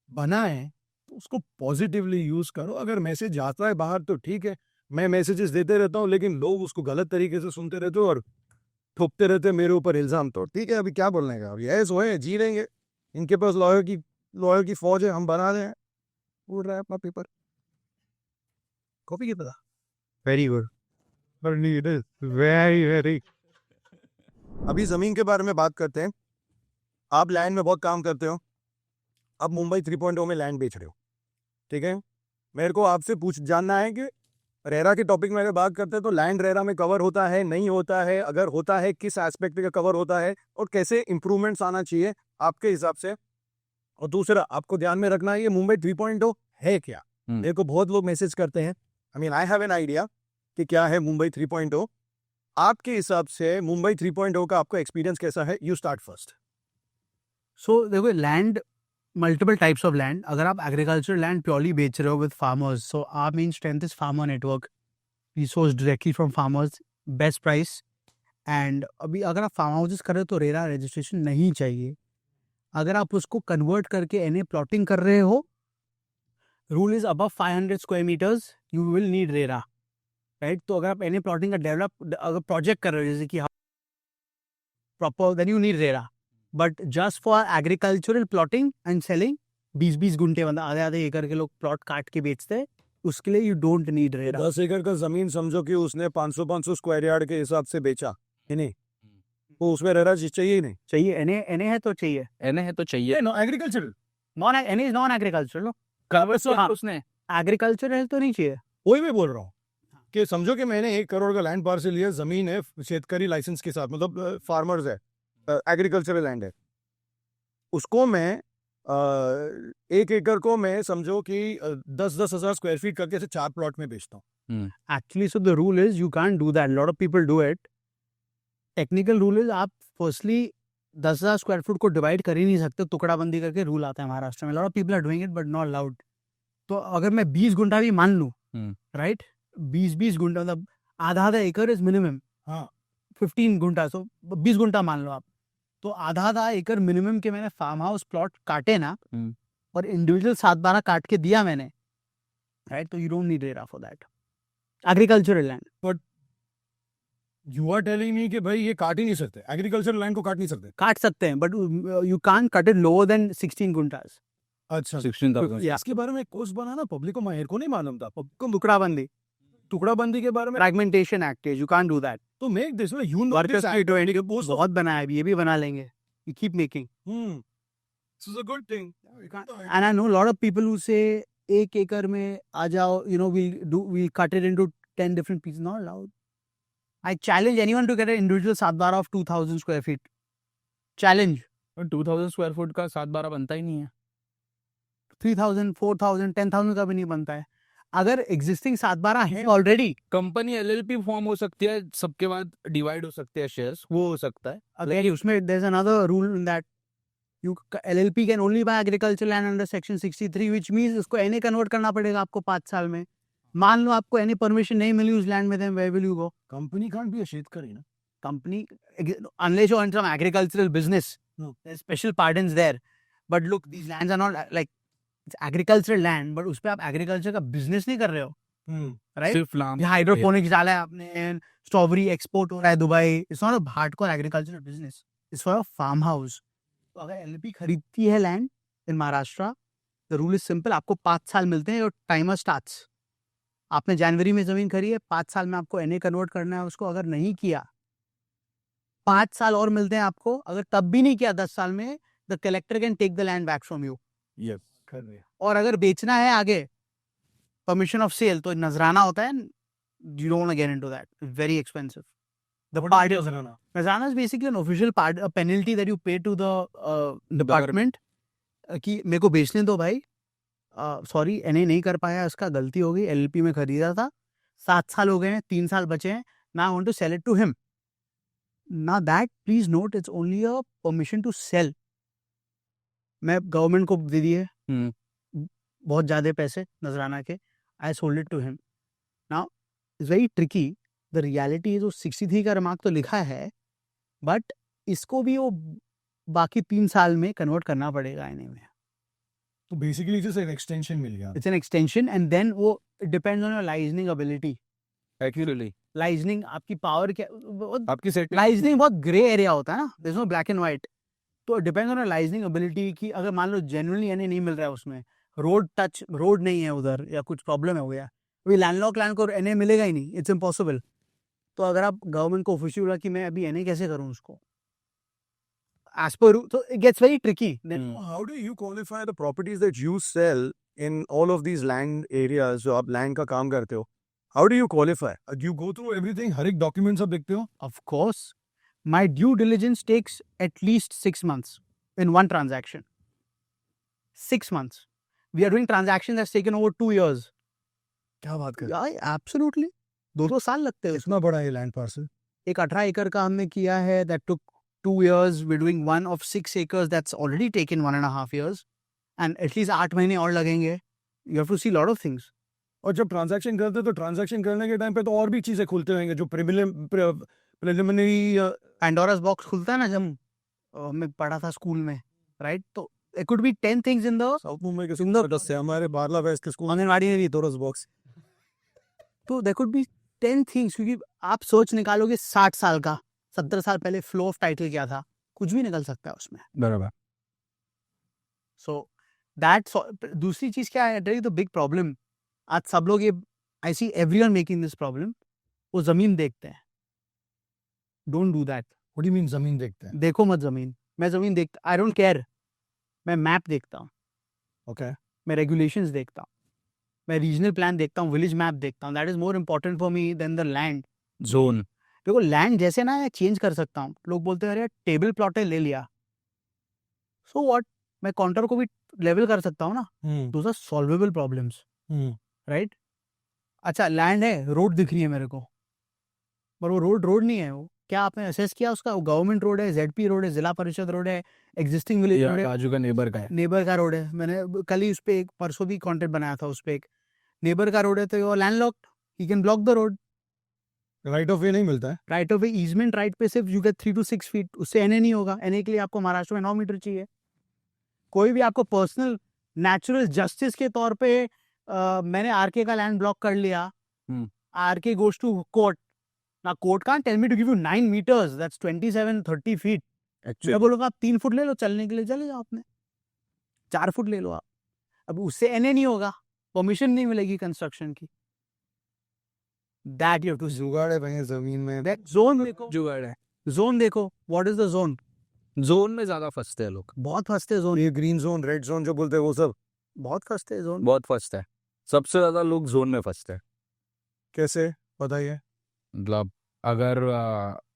बना है, तो उसको पॉजिटिवली यूज करो। अगर message जाता है बाहर तो ठीक है। मैं मैसेजेस देते रहता हूँ, लेकिन लोग उसको गलत तरीके से सुनते रहते हो और ठोकते रहते हैं मेरे ऊपर इल्जाम। तो ठीक है, अभी क्या बोलने का, अभी ऐसे होए जी लेंगे। इनके पास लॉयर की फौज है, हम बना रहे हैं। उड़ रहा है अपना पेपर। कॉपी की पता Very good. वेरी। अभी जमीन के बारे में बात करते हैं। आप लैंड में बहुत काम करते हो, अब मुंबई 3.0 में लैंड बेच रहे हो, ठीक है। मेरे को आपसे जानना है कि रेरा के टॉपिक में अगर बात करते हैं तो लैंड रेरा में कवर होता है, नहीं होता है, अगर होता है किस एस्पेक्ट का कवर होता है और कैसे इंप्रूवमेंट्स आना चाहिए आपके हिसाब से। और दूसरा आपको ध्यान में रखना है, ये मुंबई 3.0 है क्या। मेरे को बहुत लोग मैसेज करते हैं, आई हैव एन आइडिया कि क्या है मुंबई 3.0। आपके हिसाब से मुंबई 3.0 का आपका एक्सपीरियंस कैसा है? You start first. So देखो, land, multiple types of land. अगर आप एग्रीकल्चर लैंड प्योरली बेच रहे हो with farmers, so our main strength is farmer network. We source directly from farmers, best price. And अभी अगर आप फार्म हाउसेस कर रहे हो तो रेरा रजिस्ट्रेशन नहीं चाहिए। अगर आप उसको कन्वर्ट करके एनए प्लॉटिंग कर रहे हो, rule is above 500 square metres you will need RERA, right. तो अगर आप एनए प्लॉटिंग का अगर प्रोजेक्ट कर रहे हो जैसे कि proper, then you need RERA. But just for agricultural plotting and selling, 20-20 गुंठे, मतलब आधे एकड़ के लोग प्लॉट काट के बेचते हैं, उसके लिए यू डोंट नीड रेरा। 10 एकड़ का जमीन समझो कि उसने 500 स्क्वायर यार्ड के हिसाब से बेचा, नहीं वो उसमें रेरा चाहिए ही नहीं। चाहिए, एनए है तो चाहिए, एनए है तो चाहिए। Agricultural non NA is non agricultural. Cover हाँ। उसने एग्रीकल्चर है तो नहीं चाहिए। वही मैं बोल रहा हूँ। कि समझो कि मैंने 1 करोड़ का लैंड पार्सल लिया, जमीन है शेतकारी लाइसेंस के साथ, मतलब फार्मर्स है, एग्रीकल्चरल लैंड है, उसको मैं 1 एकड़ को मैं समझो कि 10-10 हजार स्क्वायर फीट करके ऐसे 4 प्लॉट में बेचता हूँ। Actually, so the rule is you can't do that. A lot of people do it. Technical rule is आप firstly 10,000 स्क्वायर फुट को डिवाइड कर ही नहीं सकते, टुकड़ा बंदी करके रूल आता है महाराष्ट्र में. Lot of people are doing it but not allowed. तो अगर मैं 20 गुंठा भी मान लूं, राइट, 20 गुंठा मतलब आधा एकड़ इज मिनिमम. हाँ 15 गुंठा, सो 20 गुंठा मान लो आप, तो आधा एकड़ मिनिमम के मैंने फार्म हाउस प्लॉट काटे ना, और इंडिविजुअल 7/12 काट के दिया मैंने, राइट, तो you don't need RERA for that. Agricultural land you are telling me कि भाई ये काट ही नहीं सकते, एग्रीकल्चरल लैंड को काट नहीं सकते? काट सकते हैं but you can't cut it lower than 16 गुंटास. अच्छा 16,000 या इसके बारे में कोर्स बनाना पब्लिक को, मेरे को नहीं मालूम था। टुकड़ाबंदी, टुकड़ाबंदी के बारे में फ्रैगमेंटेशन एक्ट है, यू कांट डू दैट. तो मेक दिस में यू नो वर्कर्स दिस की 20 बहुत बनाया है, अभी ये भी बना लेंगे. You keep making. This is a good thing. And I know a lot of people who say 1 एकड़ में आ जाओ, you know, we'll cut it into 10 different pieces. Not allowed. I challenge anyone to get an individual 7/12 of 2,000 square feet. Challenge. 2000 square foot का 7/12 बनता ही नहीं है. 3,000, 4,000, 10,000 का भी नहीं बनता है. अगर एग्जिस्टिंग 7/12 है ऑलरेडी, कंपनी एलएलपी फॉर्म हो सकती है, सबके बाद डिवाइड हो सकते हैं शेयर्स, वो हो सकता है. अगर उसमें there's another rule in that you LLP can only buy agricultural land under section 63, which means उसको NA कन्वर्ट करना पड़ेगा आपको 5 साल में. मान लो आपको NA परमिशन नहीं मिली उस लैंड में, then where will you go? Company can't be a शेतकरी ना। Company, unless you're in some agricultural business, No. there's special pardons there. But look, these lands are not like, it's agricultural land, but उस पे आप agriculture का business नहीं कर रहे हो, right? सिर्फ लाम यहाँ हाइड्रोपोनिक्स डाला है आपने, स्ट्रॉबेरी एक्सपोर्ट हो रहा है Dubai. It's not a hardcore agricultural business, it's for a farm house. तो अगर एलपी खरीदती है land in Maharashtra, the rule is simple, आपको 5 साल मिलते हैं, योर टाइमर स्टार्ट्स. आपने जनवरी में जमीन खरीदी है, 5 साल में आपको एनए कन्वर्ट करना है उसको. अगर नहीं किया, 5 साल और मिलते हैं आपको. अगर तब भी नहीं किया 10 साल में, the collector can take the land back from you. Yes कर रहे हैं। और अगर बेचना है आगे, परमिशन ऑफ सेल, तो नजराना होता है. You don't want to get into that, very expensive. The part of Nazrana is basically an official part, a penalty that you pay to the department कि मेरे को बेचने दो भाई, सॉरी एनए नहीं कर पाया, उसका गलती हो गई, एलएलपी में खरीदा था, 7 साल हो गए हैं, 3 साल बचे हैं, now I want to sell it to him. Now that, please note, it's only a permission to sell. मैं गवर्नमेंट को दे दिए बहुत ज़्यादा पैसे नजराना के, I sold it to him. Now it's very tricky. The reality जो 63 का रिमार्क तो लिखा है, बट इसको भी वो बाकी 3 साल में कन्वर्ट करना पड़ेगा एनए में. तो बेसिकली जस्ट एक एक्सटेंशन मिल गया। It's an extension and then वो depends on your liaisoning ability. Accurately liaisoning आपकी पावर क्या, आपकी सेट लाइजनिंग बहुत ग्रे एरिया होता है ना, there is no black and white. तो depends on your liaisoning ability कि अगर मान लो जेन्युइनली एनए नहीं मिल रहा है, उसमें रोड नहीं है उधर, या कुछ प्रॉब्लम हो गया, अभी लैंडलॉक लैंड को एनए मिलेगा ही नहीं, इट्स इम्पॉसिबल. तो अगर आप गवर्नमेंट को ऑफिशियल बोला कि मैं अभी एनए कैसे करूं उसको, as per, so it gets very tricky. Then How do you qualify the properties that you sell in all of these land areas जो आप land का काम करते हो? How do you qualify? Do you go through everything? हर एक document सब देखते हो? of course, my due diligence takes at least 6 months in one transaction. 6 months. We are doing transactions that's taken over 2 years. क्या बात कर रहे Yeah, absolutely. 2 साल लगते हैं हो? इतना बड़ा है land parcel? एक 18 एकड़ का हमने किया है, that took 2 years. We're doing one of 6 acres that's already taken 1.5 years, and at least 8 महीने और लगेंगे. You have to see lot of things. और जब ट्रांजैक्शन करते हो तो ट्रांजैक्शन करने के टाइम पे तो और भी चीजें खुलते होंगे जो प्रिलिमिनरी Pandora's box खुलता है ना, जब मैं पढ़ा था स्कूल में, right? तो there could be 10 things in the south Mumbai के In the- स्कूल से हमारे बारला वेस्ट के स्कूल आंगनवाड़ी में भी टोरस बॉक्स. तो there could be 10 things, क्योंकि आप सोच निकालोगे 60 साल का, 70 साल पहले फ्लो ऑफ टाइटल क्या था, कुछ भी निकल सकता है उसमें. बराबर. सो दैट, दूसरी चीज क्या है, द बिग प्रॉब्लम आज सब लोग, ये I see everyone making this problem, वो जमीन देखते हैं. Don't do that. What do you mean जमीन देखते हैं? देखो मत जमीन. मैं जमीन देखता, आई डोंट केयर. मैं मैप देखता हूँ, ओके मैं रेगुलेशंस देखता हूँ. मैं रीजनल प्लान देखता हूँ, विलेज मैप देखता हूँ, that is more important for me than the land. Zone देखो लैंड जैसे ना चेंज कर सकता हूँ, लोग बोलते हैं अरे टेबल प्लॉट है ले लिया, सो व्हाट, मैं काउंटर को भी लेवल कर सकता हूँ ना, those are solvable problems, right. अच्छा लैंड है, रोड दिख रही है मेरे को, पर वो रोड नहीं है, वो क्या आपने असेस किया उसका, वो गवर्नमेंट रोड है, जेडपी रोड है, जिला परिषद रोड है, एग्जिस्टिंग विलेज रोड है, बाजू का नेबर का है। नेबर का रोड है। मैंने कल ही उस पे एक परसों भी कंटेंट बनाया था, उस पे एक नेबर का रोड है, तो वो landlocked, he can block the road. Right of वे नहीं मिलता है। Right of way easement right पे सिर्फ यू गेट 3 to 6 फीट, उससे एनए नहीं होगा। एनए के लिए आपको महाराष्ट्र में 9 मीटर चाहिए। कोई भी आपको पर्सनल नेचुरल जस्टिस के तौर पे मैंने आरके का लैंड ब्लॉक कर लिया, आरके गोज टू कोर्ट, ना court can't tell me to give you 9 meters, that's 27-30 feet. मैं बोलूंगा आप 3 फुट ले लो, चलने के लिए चले जाओ, आपने 4 फुट ले लो आप, अब उससे एनए नहीं होगा, परमिशन नहीं मिलेगी कंस्ट्रक्शन की। दैट यू हैव टू जुगाड़ है भाई जमीन में। जोन देखो, जुगाड़ है। जोन देखो, what is the zone, zone में ज्यादा फंसते हैं लोग, बहुत फंसते जोन, ये ग्रीन जोन रेड जोन जो बोलते हैं वो सब बहुत फंसते जोन। बहुत फंसते हैं। सबसे ज्यादा लोग जोन में फंसते हैं। कैसे बताइए। मतलब अगर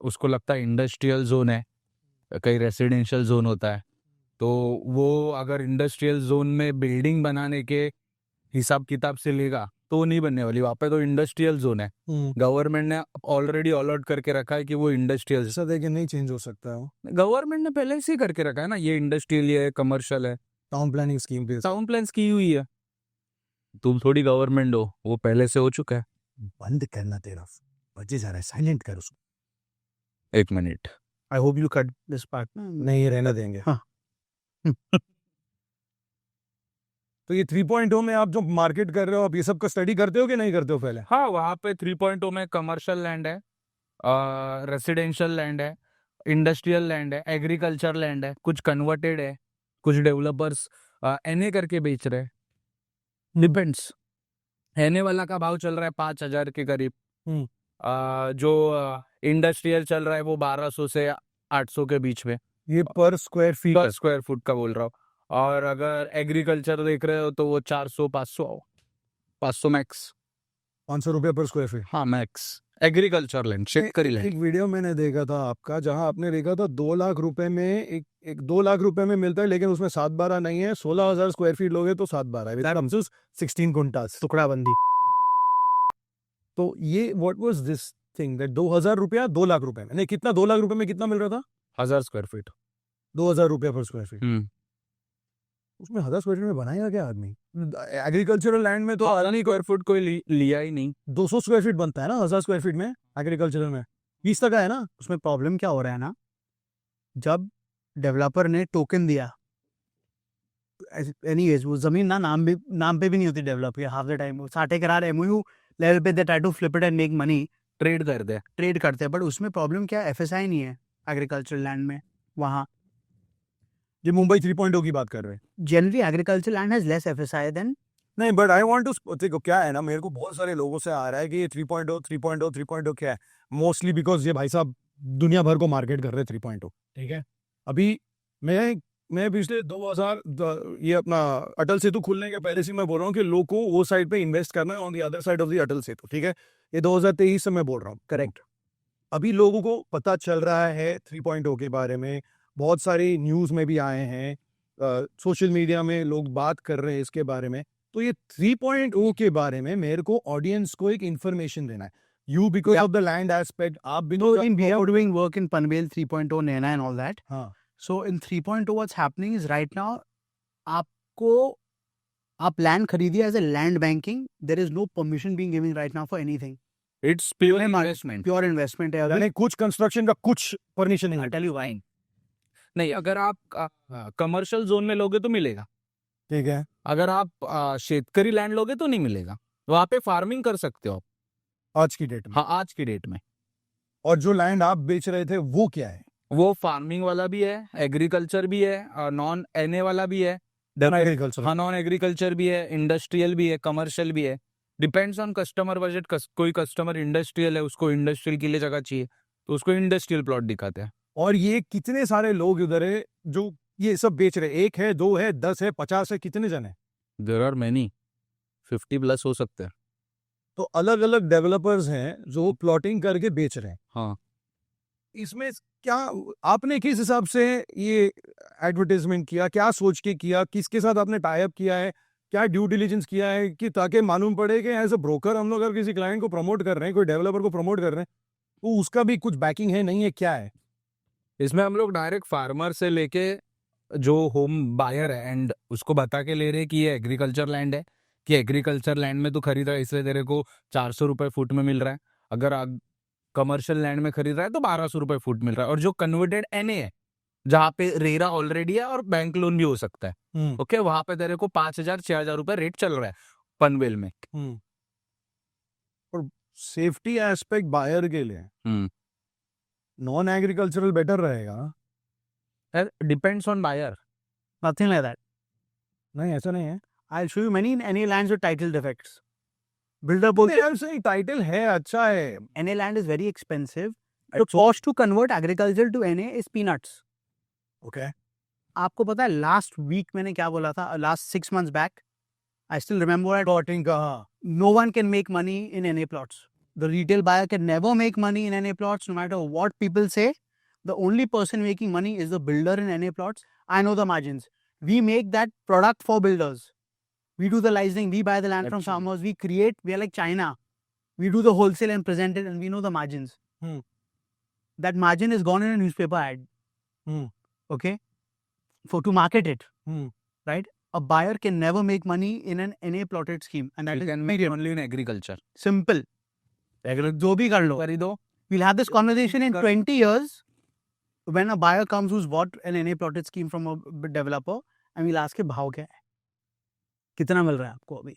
उसको लगता है इंडस्ट्रियल जोन है, कहीं रेसिडेंशियल जोन होता है, तो वो अगर इंडस्ट्रियल जोन में बिल्डिंग बनाने के हिसाब किताब से लेगा तो नहीं बनने वाली। वहाँ पे तो इंडस्ट्रियल जोन है, गवर्नमेंट ने ऑलरेडी अलॉट करके रखा है कि वो इंडस्ट्रियल। ऐसा देखिए नहीं चेंज हो सकता है वो, गवर्नमेंट ने पहले से ही करके रखा है ना, ये इंडस्ट्रियल है, कमर्शियल है, टाउन प्लानिंग स्कीम पे टाउन प्लान्स की हुई है। तुम थोड़ी गवर्नमेंट हो, वो पहले से हो चुका है। बंद करना तेरा बजे जा रहा है, साइलेंट कर उसको। 1 minute. I hope you cut this part. नहीं रहने देंगे। हाँ। तो ये 3.0 में आप जो मार्केट कर रहे हो, आप ये सब का स्टडी करते हो कि नहीं करते हो पहले? हाँ, वहाँ पे 3.0 में कमर्शियल लैंड है, रेसिडेंशियल लैंड है, इंडस्ट्रियल लैंड है, एग्रीकल्चर लैंड है, कुछ कन्वर्टेड है, कुछ डेवलपर्स एनए करके बेच रहे हैं। डिपेंड्स। एनए वाला का भाव चल रहा है 5,000 के करीब, जो इंडस्ट्रियल चल रहा है वो 1200 से 800 के बीच में, ये पर स्क्वायर फीट पर स्क्वायर फुट का बोल रहा हूँ। और अगर एग्रीकल्चर देख रहे हो तो वो 400-500 मैक्स। 500 रुपये पर स्क्वायर फीट। हाँ मैक्स, एग्रीकल्चर लैंड, शेतकरी लैंड। एक वीडियो मैंने देखा था आपका, जहां आपने देखा था 2 लाख रुपए में एक 2 लाख रुपए में मिलता है, लेकिन उसमें 7/12 नहीं है। 16,000 स्क्वायर फीट लोगे तो 7/12 है, विद हमसे 16 कुंटास टुकड़ा बंदी। तो ये what was this thing that 2,000 रुपया 2 लाख रुपए में, नहीं कितना, 2 लाख रुपए में कितना मिल रहा था? 1000 स्क्वायर फीट। 2,000 रुपया पर स्क्वायर फीट। उसमें 1000 स्क्वायर फीट में बनाएगा क्या आदमी? एग्रीकल्चरल लैंड में तो आदमी स्क्वायर फुट कोई लिया ही नहीं। 200 स्क्वायर फीट बनता है ना 1000 स्क्वायर फीट में, एग्रीकल्चरल में 20 तक है ना। उसमें प्रॉब्लम क्या हो रहा है ना, जब डेवलपर ने टोकन दिया, एनीवेज वो जमीन ना नाम पे भी नहीं होती डेवलप के, हाफ द टाइम वो 60 करार एमओयू लेवल पे they try to flip it and make money, trade करते हैं। बट उसमें प्रॉब्लम क्या है, एफएसआई नहीं है एग्रीकल्चर लैंड में। वहाँ ये मुंबई 3.0 की बात कर रहे हैं। Generally agriculture land has less FSI than. नहीं, बट आई वांट टू, देखो क्या है ना, मेरे को बहुत सारे लोगों से आ रहा है कि ये 3.0 क्या है, मोस्टली बिकॉज ये भाई साहब दुनिया भर को मार्केट कर रहे हैं 3.0। ठीक है, अभी मैं पिछले 2000 ये अपना अटल सेतु खुलने के पहले से मैं बोल रहा हूँ कि लोग को वो साइड पे इन्वेस्ट करना है, on the other side of the Atal Setu. ठीक है, ये 2023 से मैं बोल रहा हूँ, करेक्ट। अभी लोगों को पता चल रहा है 3.0 के बारे में, बहुत सारी न्यूज़ में भी आए हैं, सोशल मीडिया में लोग बात कर रहे हैं इसके बारे में। तो ये 3.0 के बारे में मेरे को ऑडियंस को एक इन्फॉर्मेशन देना है। You because of the land aspect, आप भी we are doing work in Panvel 3.0 Nena and all that. हाँ, So in 3.0 what's happening is right now आप लैंड खरीदिए as a land banking, there is no permission being given right now for anything, it's pure investment. Pure investment है अभी। यानी कुछ construction का कुछ permission नहीं आई है। टेल यू व्हाई, नहीं, अगर आप कमर्शियल जोन में लोगे तो मिलेगा, ठीक है, अगर आप शेतकरी लैंड लोगे तो नहीं मिलेगा। वहाँ पे फार्मिंग कर सकते हो आप, आज की डेट में। हाँ आज की डेट में। और जो लैंड आप बेच रहे थे वो क्या है? वो फार्मिंग वाला भी है, एग्रीकल्चर भी है, नॉन एनए वाला भी है, एग्रीकल्चर। हाँ नॉन एग्रीकल्चर भी है, इंडस्ट्रियल भी है, कमर्शियल भी है। Depends on customer budget. कोई कस्टमर इंडस्ट्रियल है, उसको इंडस्ट्रियल के लिए जगह चाहिए तो उसको इंडस्ट्रियल प्लॉट दिखाते हैं। और ये कितने सारे लोग उधर है जो ये सब बेच रहे हैं? 1 है, 2 है, 10 है, 50 है, कितने जन है? There are many. 50 प्लस हो सकते हैं। तो अलग अलग डेवलपर्स हैं जो प्लॉटिंग करके बेच रहे हैं। हाँ। इसमें क्या आपने किस हिसाब से ये एडवर्टाइजमेंट किया, क्या सोच के किया, किसके साथ आपने टाई अप किया है, क्या ड्यू डिलिजेंस किया है कि ताकि मालूम पड़े कि एज अ ब्रोकर हम लोग अगर किसी क्लाइंट को प्रमोट कर रहे हैं, कोई डेवलपर को प्रमोट कर रहे हैं, तो उसका भी कुछ बैकिंग है नहीं है, क्या है? इसमें हम लोग डायरेक्ट फार्मर से लेके जो होम बायर है एंड उसको बता के ले रहे हैं कि ये एग्रीकल्चर लैंड है, कि एग्रीकल्चर लैंड में तू खरीद रहा है इसलिए तेरे को 400 रुपए फुट में मिल रहा है। अगर कमर्शियल लैंड में खरीद रहा है तो 1200 रुपए फुट मिल रहा है। और जो कन्वर्टेड एनए है जहाँ पे रेरा ऑलरेडी है और बैंक लोन भी हो सकता है, ओके, वहां पे तेरे को 5,000-6,000 रुपए रेट चल रहा है पनवेल में। और सेफ्टी एस्पेक्ट बायर के लिए नॉन एग्रीकल्चरल बेटर रहेगा। Depends on buyer. Nothing like that. नहीं, ऐसा नहीं है। I'll show you many NA lands with title defects. Builder बोलते यार सही टाइटल है, अच्छा है। NA land is very expensive. The cost to convert agriculture to NA is peanuts. Okay. आपको पता है लास्ट वीक मैंने क्या बोला था? Last 6 months back, I still remember it. Plotting का, हाँ। No one can make money in NA plots. The retail buyer can never make money in NA plots, no matter what people say. The only person making money is the builder in NA plots. I know the margins. We make that product for builders. We do the licensing, we buy the land from farmers, we create, we are like China. We do the wholesale and present it, and we know the margins. That margin is gone in a newspaper ad. Okay? To market it. Right? A buyer can never make money in an NA plotted scheme. And that You is can make only in agriculture. simple. जो भी कर लो. खरीदो। We'll have this conversation in 20 years when a buyer comes who's bought an NA plotted scheme from a developer, and we'll ask him भाव क्या है, कितना मिल रहा है आपको अभी.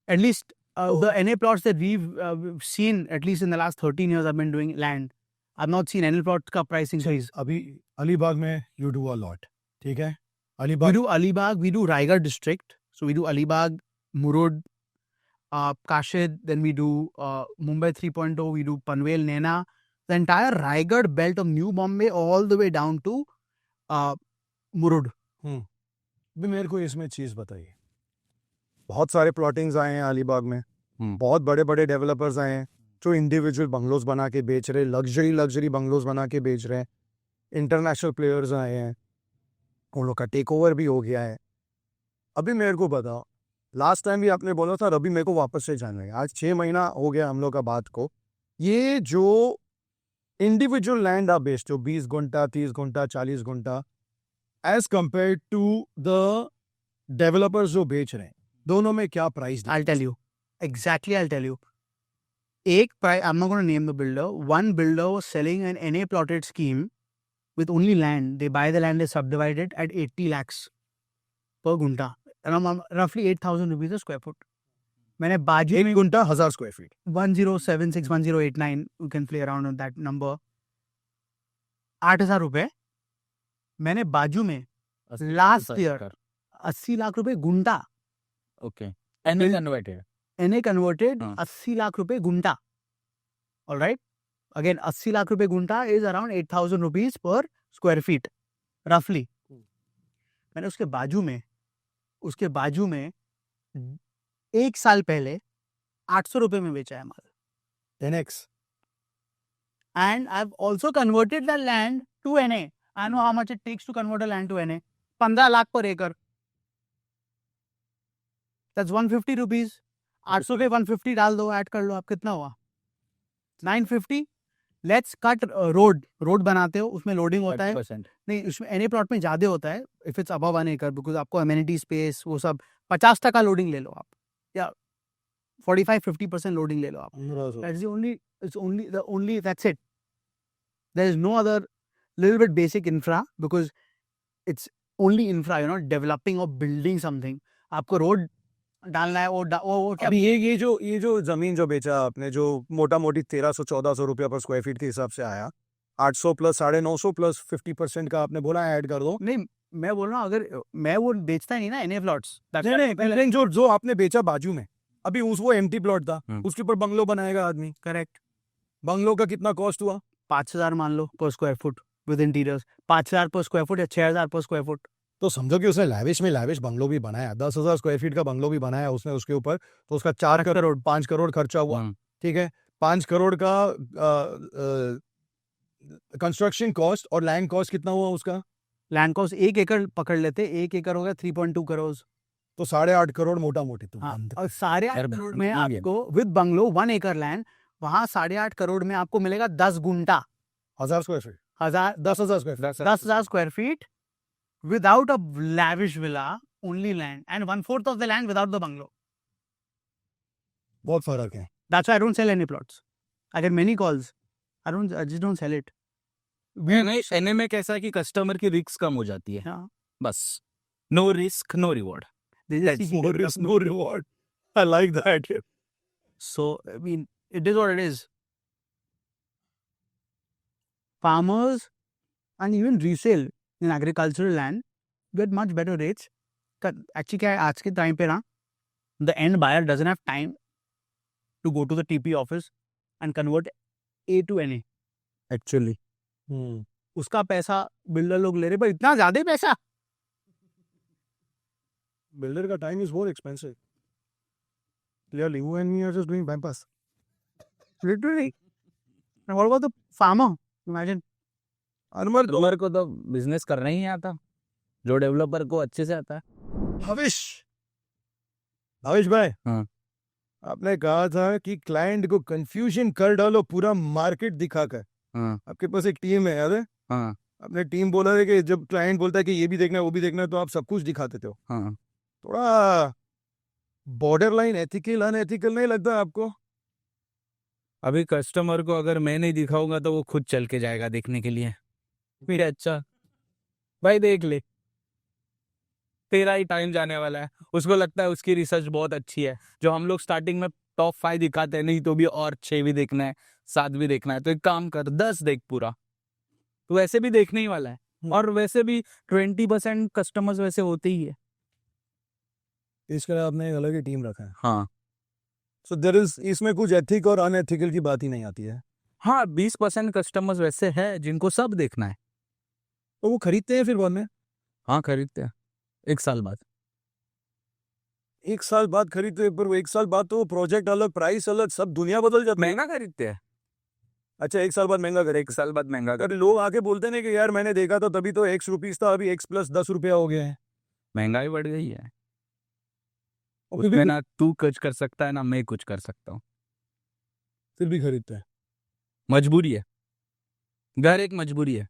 At least the NA plots that we've seen, at least in the last 13 years I've been doing land, I've not seen NA plots का price increase. अभी अलीबाग में you do a lot, ठीक है? We Alibag, do Alibag, we do Raigad district. So we do Alibag, Murud, Kashid, then we do Mumbai 3.0, we do Panvel, Nena. The entire Raigad belt of New Bombay all the way down to Murud. भी मेरे को इसमें चीज बताइए। बहुत सारे plottings आए हैं अलीबाग में, बहुत बड़े बड़े डेवलपर्स आए हैं जो इंडिविजुअल बंगलोज बना के बेच रहे, लग्जरी बंगलोज बना के बेच रहे हैं। इंटरनेशनल प्लेयर्स आए हैं, उन लोग का टेक ओवर भी हो गया है। अभी मेरे को बताओ, लास्ट टाइम भी आपने बोला था, अभी मेरे को वापस से जानना है। आज 6 महीना हो गया हम लोग का बात को। ये जो इंडिविजुअल लैंड आप बेचते हो 20 गुंटा, 30 गुंटा, 40 गुंटा, as compared to the developers जो बेच रहे हैं, दोनों में क्या price? I'll tell you. Exactly, I'll tell you. एक price, I'm not going to name the builder. One builder was selling an NA plotted scheme with only land. They buy the land, they subdivide it at 80 lakhs per gunta. Around roughly 8,000 rupees a square foot. मैंने बाजू 1 गुंटा 1000 square feet, 1076, 1089, you can play around on that number. 8,000 रुपए मैंने बाजू में last year 80 lakh रुपए गुंटा. Okay, NA converted. NA converted हाँ. 80 लाख रुपए गुंटा. All right? Again, 80 lakh rupees gunta is around 8,000 rupees per square feet, roughly. मैंने उसके बाजू में 1 साल पहले 800 रुपए में बेचा है माल. 10x. And I've also converted that land to NA. I know how much it takes to convert a land to NA. 15 lakh per acre. That's 150 rupees. 800 पे 150 डाल दो, ऐड कर लो, आप कितना हुआ? 950. लेट्स कट रोड बनाते हो, उसमें लोडिंग होता है. 30%। नहीं, उसमें एनए प्लॉट में ज्यादा होता है if it's above 1 acre, because आपको अमेनिटी स्पेस वो सब 50% लोडिंग ले लो आप, या 45-50% लोडिंग ले लो आप. That's the only that's it. There is no other little bit basic infra, because it's only infra, you're not developing or building something. आपको road डालना है, वो अभी ये जो जमीन जो बेचा आपने, जो मोटा मोटी 1300-1400 रुपया पर स्क्वायर फीट के हिसाब से आया, 800 प्लस 950 प्लस 50% का आपने बोला ऐड कर दो. नहीं, मैं बोल रहा हूँ, अगर मैं वो बेचता ही नहीं ना एनए प्लॉट्स. नहीं, जो आपने बेचा बाजू में, अभी वो एम्प्टी प्लॉट था, उसके ऊपर बंगलो बनाएगा आदमी. करेक्ट. बंगलो का कितना कॉस्ट हुआ? 5,000 मान लो पर स्क्वायर फुट विद इंटीरियर्स. 5,000 पर स्क्वायर फुट या 6,000 पर स्क्वायर फुट. तो समझो कि उसने लैविश बंगलो भी बनाया, 10,000 स्क्वायर फीट का बंगलो भी बनाया उसने उसके ऊपर, तो उसका 5 करोड़ खर्चा हुआ। ठीक है, 5 करोड़ का कंस्ट्रक्शन कॉस्ट और लैंड कॉस्ट कितना हुआ उसका? लैंड कॉस्ट 1 एकड़ पकड़ लेते, 1 एकड़ हो गया 3.2 करोड़। तो 8.5 करोड़ मोटा मोटी। तो हाँ, और 8.5 यार, करोड़ में आ गया। आपको विद बंगलो 1 एकड़ लैंड, वहां 8.5 करोड़ में आपको मिलेगा 10 गुंटा, 1,000 square feet, 10,000 square feet. 10,000 square feet without a lavish villa, only land, and 1/4 of the land without the bungalow. बहुत फर्क है। That's why I don't sell any plots. I get many calls. I just don't sell it. नहीं, NA में कैसा है कि customer की risk कम हो जाती है, हाँ. बस no risk no reward. They just see No risk, no reward. I like that. So, I mean, it is what it is. Farmers and even resale in agricultural land get much better rates. Actually, क्या है आज के time पे ना, the end buyer doesn't have time to go to the TP office and convert A to NA. Actually उसका पैसा builder लोग ले रहे, पर इतना ज्यादा पैसा। Builder का time is more expensive. Clearly, you and me are just doing bypass. Literally. And what about the farmer? Imagine. अनमर कस्टमर को तो बिजनेस करना ही नहीं आता, जो डेवलपर को अच्छे से आता है। भविश भाई, हाँ। आपने कहा था कि क्लाइंट को कंफ्यूजन कर डालो पूरा मार्केट दिखाकर। हाँ आपके पास एक टीम है, याद है? हाँ आपने टीम बोला है कि जब क्लाइंट बोलता है कि ये भी देखना है वो भी देखना है, तो आप सब कुछ दिखाते थे। हाँ। थोड़ा बॉर्डर लाइन एथिकल अनएथिकल नहीं लगता आपको? अभी कस्टमर को अगर मैं नहीं दिखाऊंगा तो वो खुद चल के जाएगा देखने के लिए, फिर अच्छा भाई देख ले, तेरा ही टाइम जाने वाला है। उसको लगता है उसकी रिसर्च बहुत अच्छी है, जो हम लोग स्टार्टिंग में टॉप 5 दिखाते हैं, नहीं तो भी और 6 भी देखना है, 7 भी देखना है, तो एक काम कर 10 देख पूरा, तो वैसे भी देखने ही वाला है। और वैसे भी 20% कस्टमर्स वैसे होते ही है। इसके लिए आपने एक अलग ही टीम रखा है। हाँ सो देयर इज, इसमें कुछ एथिक और अनएथिकल की बात ही नहीं आती है। हाँ, 20% कस्टमर्स वैसे हैं जिनको सब देखना है। तो वो खरीदते हैं फिर बाद में? हाँ खरीदते हैं, 1 साल बाद। 1 साल बाद खरीदते हैं, पर वो 1 साल बाद तो प्रोजेक्ट अलग, प्राइस अलग, सब दुनिया बदल जाती है। महंगा खरीदते हैं। अच्छा, 1 साल बाद महंगा करे? 1 साल बाद महंगा अगर लोग आके बोलते हैं कि यार मैंने देखा तो तभी तो X रुपीस था, अभी X प्लस 10 रुपया हो गया है। महंगाई बढ़ गई है, और फिर उसमें भी ना तू कुछ कर सकता है ना मैं कुछ कर सकता हूँ। खरीदते हैं। मजबूरी है, घर एक मजबूरी है।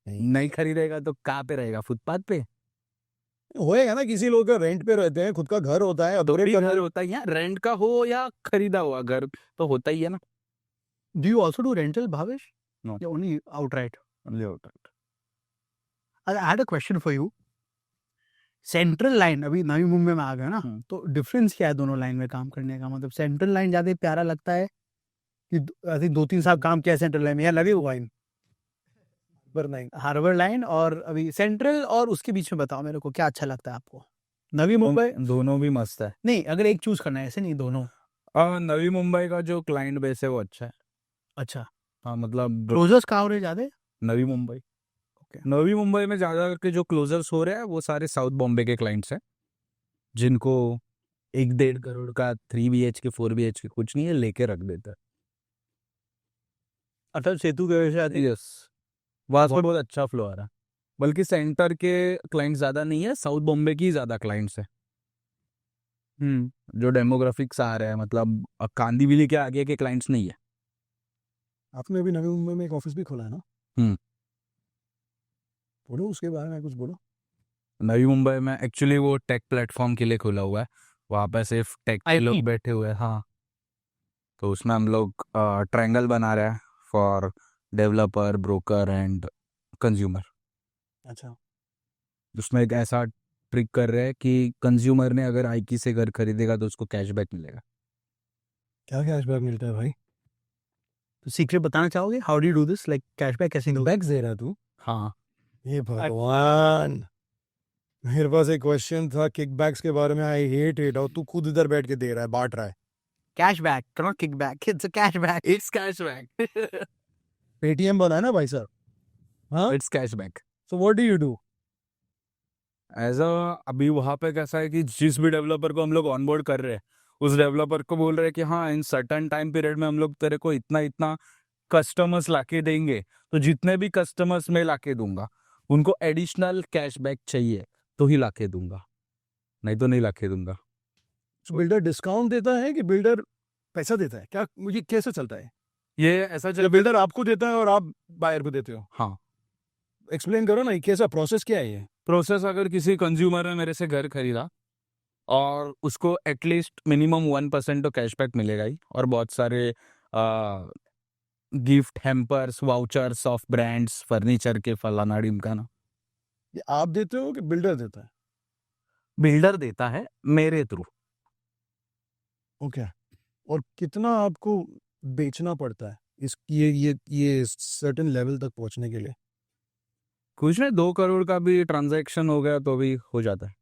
नहीं खरीदेगा तो कहाँ पे रहेगा, फुटपाथ पे? होएगा ना, किसी लोग का रेंट पे रहते हैं, खुद का घर होता है, तो अपग्रेड भी करना। घर होता ही है, रेंट का हो या खरीदा हुआ घर तो होता ही है ना। Do you also do rental, Bhavesh? No. Yeah, only outright. Right. I had a question for you. Central line अभी नवी मुंबई में आ गया ना, तो डिफरेंस क्या है दोनों लाइन में काम करने का? मतलब सेंट्रल लाइन ज्यादा प्यारा लगता है कि आई थिंक 2-3 साल काम किया सेंट्रल लाइन में, या लगे हुआ लाइन पर नहीं, हार्बर लाइन और अभी सेंट्रल, और उसके बीच में बताओ मेरे को क्या अच्छा लगता है आपको? नवी मुंबई? दोनों भी मस्त है। नहीं, अगर एक चूज करना है, ऐसे नहीं, दोनों। नवी मुंबई का जो क्लाइंट बेस है वो अच्छा है। अच्छा, हाँ मतलब क्लोजर्स कहाँ हो रहे ज्यादा? नवी मुंबई। Okay. नवी मुंबई में ज्यादा करके जो क्लोजर्स हो रहे हैं वो सारे साउथ बॉम्बे के क्लाइंट्स हैं, जिनको 1-1.5 करोड़ का 3 BHK 4 BHK कुछ नहीं है लेके रख देता है। अटल सेतु की वजह से आती है। यस, वहाँ से बहुत अच्छा फ्लो आ रहा है, बल्कि सेंटर के क्लाइंट ज्यादा नहीं है, साउथ बॉम्बे की ज्यादा क्लाइंट्स है। जो डेमोग्राफिक्स आ रहे हैं, मतलब कांदीवली के आगे के क्लाइंट्स नहीं है। आपने अभी नवी मुंबई में एक ऑफिस भी खोला है ना? बोलो उसके बारे में कुछ बोलो। नवी मुंबई में एक्चुअली वो टेक प्लेटफॉर्म के लिए खुला हुआ है, वहाँ पे सिर्फ टेक के लोग बैठे हुए हैं। हाँ, तो उसमें हम लोग ट्रायंगल बना रहे हैं for developer, broker and consumer. अच्छा, उसमें एक ऐसा ट्रिक कर रहे हैं कि कंज्यूमर ने अगर आईकी से घर खरीदेगा तो उसको कैशबैक मिलेगा। क्या कैशबैक मिलता है भाई? तो सीक्रेट बताना चाहोगे? How do you do this? Like cashback कैसे मिलता है? बैक्स दे रहा तू? हाँ, ये भगवान, मेरे पास एक क्वेश्चन था किकबैक्स के बारे में। I hate it. और तू खुद इधर बैठ के दे रहा है, बांट रहा है। Cashback, not kickback, it's a cashback. It's cashback. Paytm बना है ना भाई साहब? हाँ, it's cashback. So what do you do? As a अभी वहाँ पे कैसा है कि जिस भी डेवलपर को हम लोग ऑनबोर्ड कर रहे हैं उस डेवलपर को बोल रहे हैं कि हाँ इन सर्टन टाइम पीरियड में हम लोग तेरे को इतना इतना कस्टमर्स लाके देंगे, तो जितने भी कस्टमर्स मैं लाके दूंगा उनको एडिशनल कैशबैक चाहिए तो ही लाके दूंगा, नहीं तो नहीं लाके दूंगा। बिल्डर डिस्काउंट देता है कि बिल्डर पैसा देता है, क्या मुझे कैसे चलता है? ये ऐसा जब बिल्डर आपको देता है और आप बायर को देते हो, हाँ, एक्सप्लेन करो ना, ये कैसा प्रोसेस क्या है ये? प्रोसेस अगर किसी कंज्यूमर ने मेरे से घर खरीदा और उसको एटलीस्ट मिनिमम 1% तो कैशबैक मिलेगा ही, और बहुत सारे gift hampers vouchers of brands furniture के फलाना ढिमकाना। ये आप देते हो कि बिल्डर देता है? बिल्डर देता है मेरे थ्रू। ओके। और कितना आपको बेचना पड़ता है इस ये सर्टेन लेवल तक पहुंचने के लिए? कुछ नहीं, 2 करोड़ का भी ट्रांजैक्शन हो गया तो भी हो जाता है।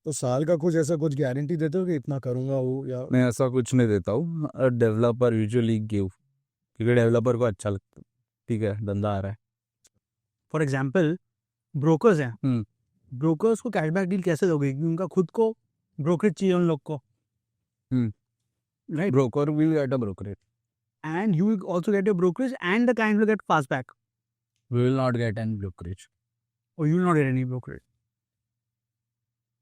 तो साल का कुछ ऐसा कुछ गारंटी देते हो कि इतना करूंगा वो, या मैं ऐसा कुछ नहीं देता हूँ, डेवलपर यूजुअली गिव, क्योंकि डेवलपर को अच्छा लगता है, ठीक है धंधा आ रहा है। फॉर एग्जाम्पल ब्रोकर्स हैं, हम्म। ब्रोकर्स को कैशबैक डील कैसे दोगे, क्योंकि उनका खुद को ब्रोकरेज चाहिए उन लोग को, right? Broker will get a brokerage, and you will also get your brokerage and the client will get fast back, we will not get any brokerage, और you will not get any brokerage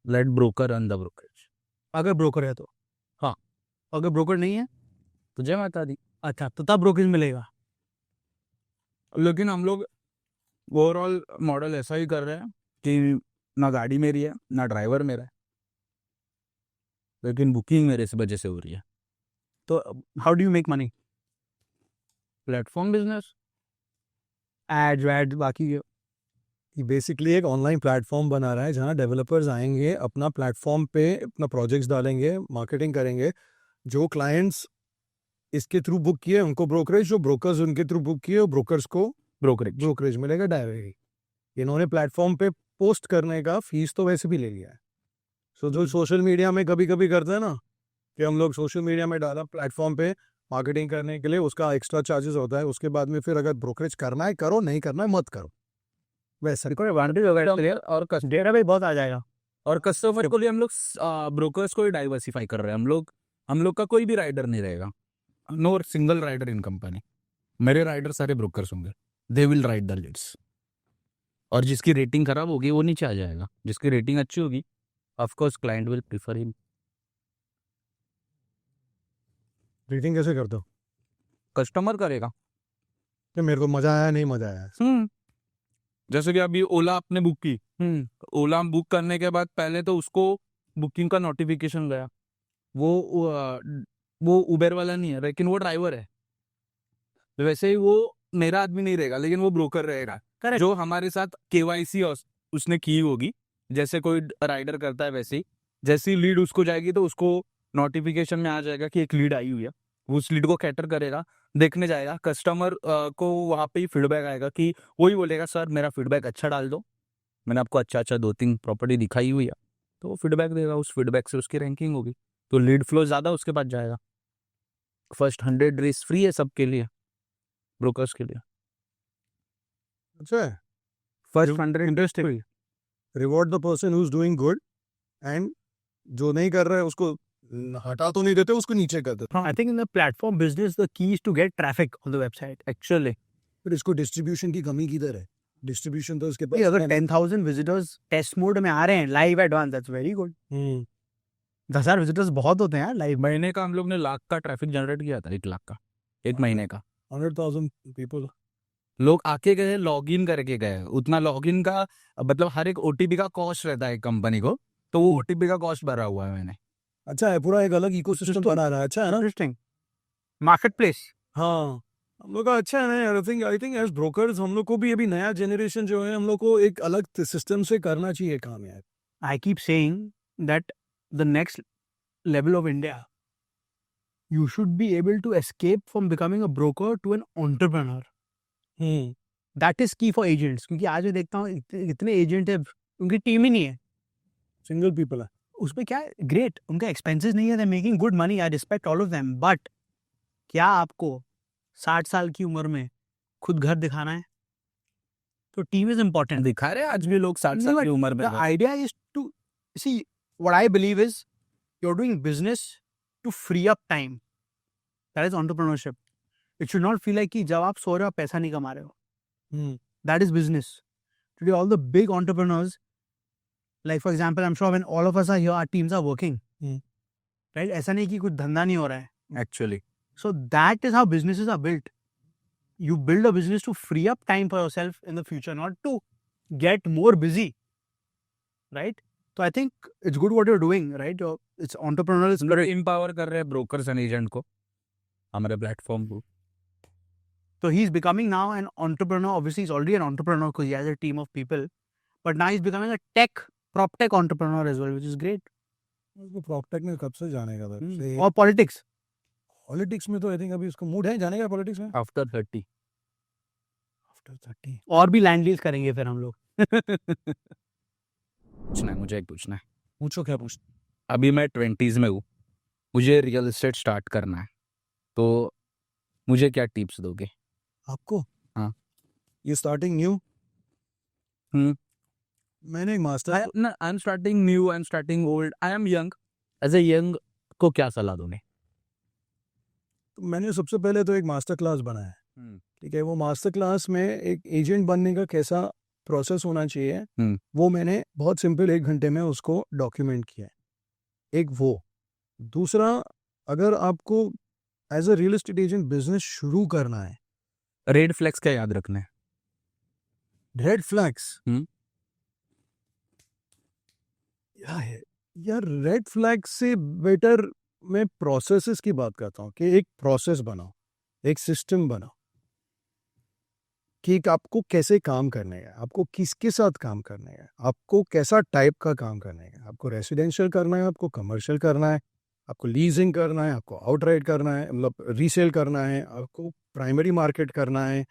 let broker run the brokerage. अगर broker है तो। हाँ। अगर broker नहीं है तो जय माता दी। अच्छा, तो तब ब्रोकरेज मिलेगा। लेकिन हम लोग ओवरऑल मॉडल ऐसा ही कर रहे हैं कि ना गाड़ी मेरी है ना ड्राइवर मेरा है, लेकिन बुकिंग मेरे से वजह से हो रही है। तो how do you make money? Platform business, ads वैड्स बाकी ये बेसिकली एक ऑनलाइन प्लेटफॉर्म बना रहा है जहां डेवलपर्स आएंगे, अपना प्लेटफॉर्म पे अपना प्रोजेक्ट्स डालेंगे, मार्केटिंग करेंगे, जो क्लाइंट्स इसके थ्रू बुक किए उनको ब्रोकरेज, जो ब्रोकर्स उनके थ्रू बुक किए ब्रोकर्स को ब्रोकरेज मिलेगा डायरेक्टली। इन्होंने प्लेटफॉर्म पे पोस्ट करने का फीस तो वैसे भी ले लिया है। सो जो सोशल मीडिया में कभी कभी करते हैं ना कि हम लोग सोशल मीडिया में डाला प्लेटफॉर्म पे मार्केटिंग करने के लिए, उसका एक्स्ट्रा चार्जेस होता है, उसके बाद में फिर अगर ब्रोकरेज करना है करो, नहीं करना है मत करो, वैसा। कोई एडवांटेज होगा इसके लिए, और डेटा भी बहुत आ जाएगा। और कस्टमर को लिए हम लोग ब्रोकर्स को ही डाइवर्सिफाई कर रहे हैं। हम लोग का कोई भी राइडर नहीं रहेगा, no single rider in company. मेरे राइडर सारे ब्रोकर्स होंगे, they will ride the leads, और जिसकी रेटिंग खराब होगी वो नीचे आ जाएगा, जिसकी रेटिंग अच्छी होगी of course client will prefer him. Rating कैसे करते हो? कस्टमर करेगा। कि मेरे को मजा आया नहीं मजा आया। जैसे कि अभी ओला आपने बुक की, ओला बुक करने के बाद पहले तो उसको बुकिंग का नोटिफिकेशन गया, वो उबेर वाला नहीं है लेकिन वो ड्राइवर है, वैसे ही वो मेरा आदमी नहीं रहेगा लेकिन वो ब्रोकर रहेगा। Correct. जो हमारे साथ केवाईसी उसने की होगी, जैसे कोई राइडर करता है वैसे ही, जैसी लीड उसको जाएगी तो उसको नोटिफिकेशन में आ जाएगा कि एक लीड आई हुई है, वो उस लीड को कैटर करेगा, देखने जाएगा, कस्टमर को वहाँ पे ही फीडबैक आएगा कि वही बोलेगा सर मेरा फीडबैक अच्छा डाल दो, मैंने आपको अच्छा 2-3 प्रॉपर्टी दिखाई हुई है, तो वो फीडबैक देगा, उस फीडबैक से उसकी रैंकिंग होगी, तो लीड फ्लो ज़्यादा उसके पास जाएगा। फर्स्ट 100 डेज फ्री है सबके लिए, ब्रोकर्स के लिए। अच्छा, first 100 interesting. Reward the person who is doing good, and जो नहीं कर रहा है उसको हटा तो नहीं देते, उसको नीचे कर देते। I think in the platform business, the key is to get traffic on the website. Actually, फिर इसको डिस्ट्रीब्यूशन की कमी किधर है? डिस्ट्रीब्यूशन तो इसके भाई अगर 10,000 visitors टेस्ट मोड में आ रहे हैं live advance, that's very good. 10,000 visitors बहुत होते हैं यार लाइव। महीने का हम लोग ने 1 लाख का ट्रैफिक जनरेट किया था, 1 लाख का एक महीने का। 100,000 पीपल लोग आके गए, लॉग इन करके गए, उतना लॉग इन का मतलब हर एक ओटीपी का कॉस्ट रहता है कंपनी को, तो वो ओटीपी का कॉस्ट भरा हुआ है मैंने। अच्छा है, पूरा एक अलग इकोसिस्टम बना रहा है। अच्छा है ना? Interesting market place. हाँ, हम लोग का अच्छा है ना। आई थिंक एज ब्रोकर्स हम लोग को भी अभी नया जनरेशन जो है, हम लोग को एक अलग सिस्टम से करना चाहिए काम यार। I keep saying that the next level of India, you should be able to escape from becoming a broker to an entrepreneur. That is key for agents. क्योंकि आज मैं देखता हूँ इतने एजेंट है, उनकी टीम ही नहीं है, सिंगल पीपल है। उसमें क्या है ग्रेट, उनका एक्सपेंसेस नहीं है, they making good money, I respect all of them, but क्या आपको 60 साल की उम्र में खुद घर दिखाना है? So team is important. दिखा रहे हैं आज भी लोग 60 No, साल but की उम्र में The idea is to see what I believe is you're doing business to free up time. That is entrepreneurship. It should not feel like कि जब आप सो रहे हो आप पैसा नहीं कमा रहे हो. That is business. Today all the big entrepreneurs, like for example, I'm sure when all of us are here, our teams are working. Right? ऐसा नहीं कि कुछ धंधा नहीं हो रहा है. Actually So that is how businesses are built. You build a business to free up time for yourself in the future, not to get more busy. Right? So I think it's good what you're doing, right? It's entrepreneurial. It's good. Empower कर रहे हैं brokers and agent को हमारे platform को. So he's becoming now an entrepreneur. Obviously, he's already an entrepreneur because he has a team of people. But now he's becoming a prop tech entrepreneur as well, which is great. उसको proptech में कब से जाने का था? Or politics. Politics में तो I think अभी उसको मूड है जाने का पॉलिटिक्स में आफ्टर 30 आफ्टर 30. और भी लैंड लीज करेंगे फिर हम लोग. पूछना है मुझे, एक पूछना है. पूछो क्या पूछ. अभी मैं 20s में हूँ, मुझे रियल एस्टेट स्टार्ट करना है, तो मुझे क्या टिप्स दोगे? आपको? हाँ. ये स्टार्टिंग न्यू. मैंने एक master I am starting new, I am starting old, I am young. As a young को क्या सलाह दोगे? मैंने सबसे पहले तो एक मास्टर क्लास बनाया है. ठीक है, वो मास्टर क्लास में एक एजेंट बनने का कैसा प्रोसेस होना चाहिए वो मैंने बहुत सिंपल 1 घंटे में उसको डॉक्यूमेंट किया है. एक वो. दूसरा, अगर आपको as a real estate agent business शुरू करना है, रेड फ्लैग्स क्या याद रखना है? Red flags hmm. यार रेड फ्लैग्स से बेटर मैं प्रोसेसेस की बात करता हूँ कि एक प्रोसेस बनाओ, एक सिस्टम बनाओ कि आपको कैसे काम करने है, आपको किसके साथ काम करने है, आपको कैसा टाइप का काम करने है, आपको रेसिडेंशियल करना है, आपको कमर्शियल करना है, आपको लीजिंग करना है, आपको आउटराइट करना है, मतलब रीसेल करना है, आपको प्राइमरी मार्केट करना है,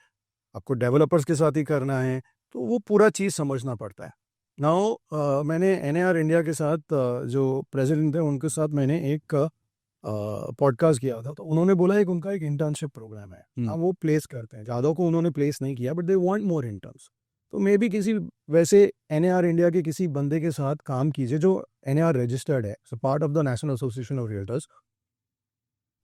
आपको डेवलपर्स के साथ ही करना है. तो वो पूरा चीज़ समझना पड़ता है. नाउ मैंने NAR इंडिया के साथ जो प्रेसिडेंट थे उनके साथ मैंने एक पॉडकास्ट किया था. तो उन्होंने बोला एक उनका एक इंटर्नशिप प्रोग्राम है. हाँ, वो प्लेस करते हैं. ज़्यादा को उन्होंने प्लेस नहीं किया, but they want more interns. तो मे भी किसी वैसे NAR इंडिया के किसी बंदे के साथ काम कीजिए जो NAR रजिस्टर्ड है, so part of the national association of realtors.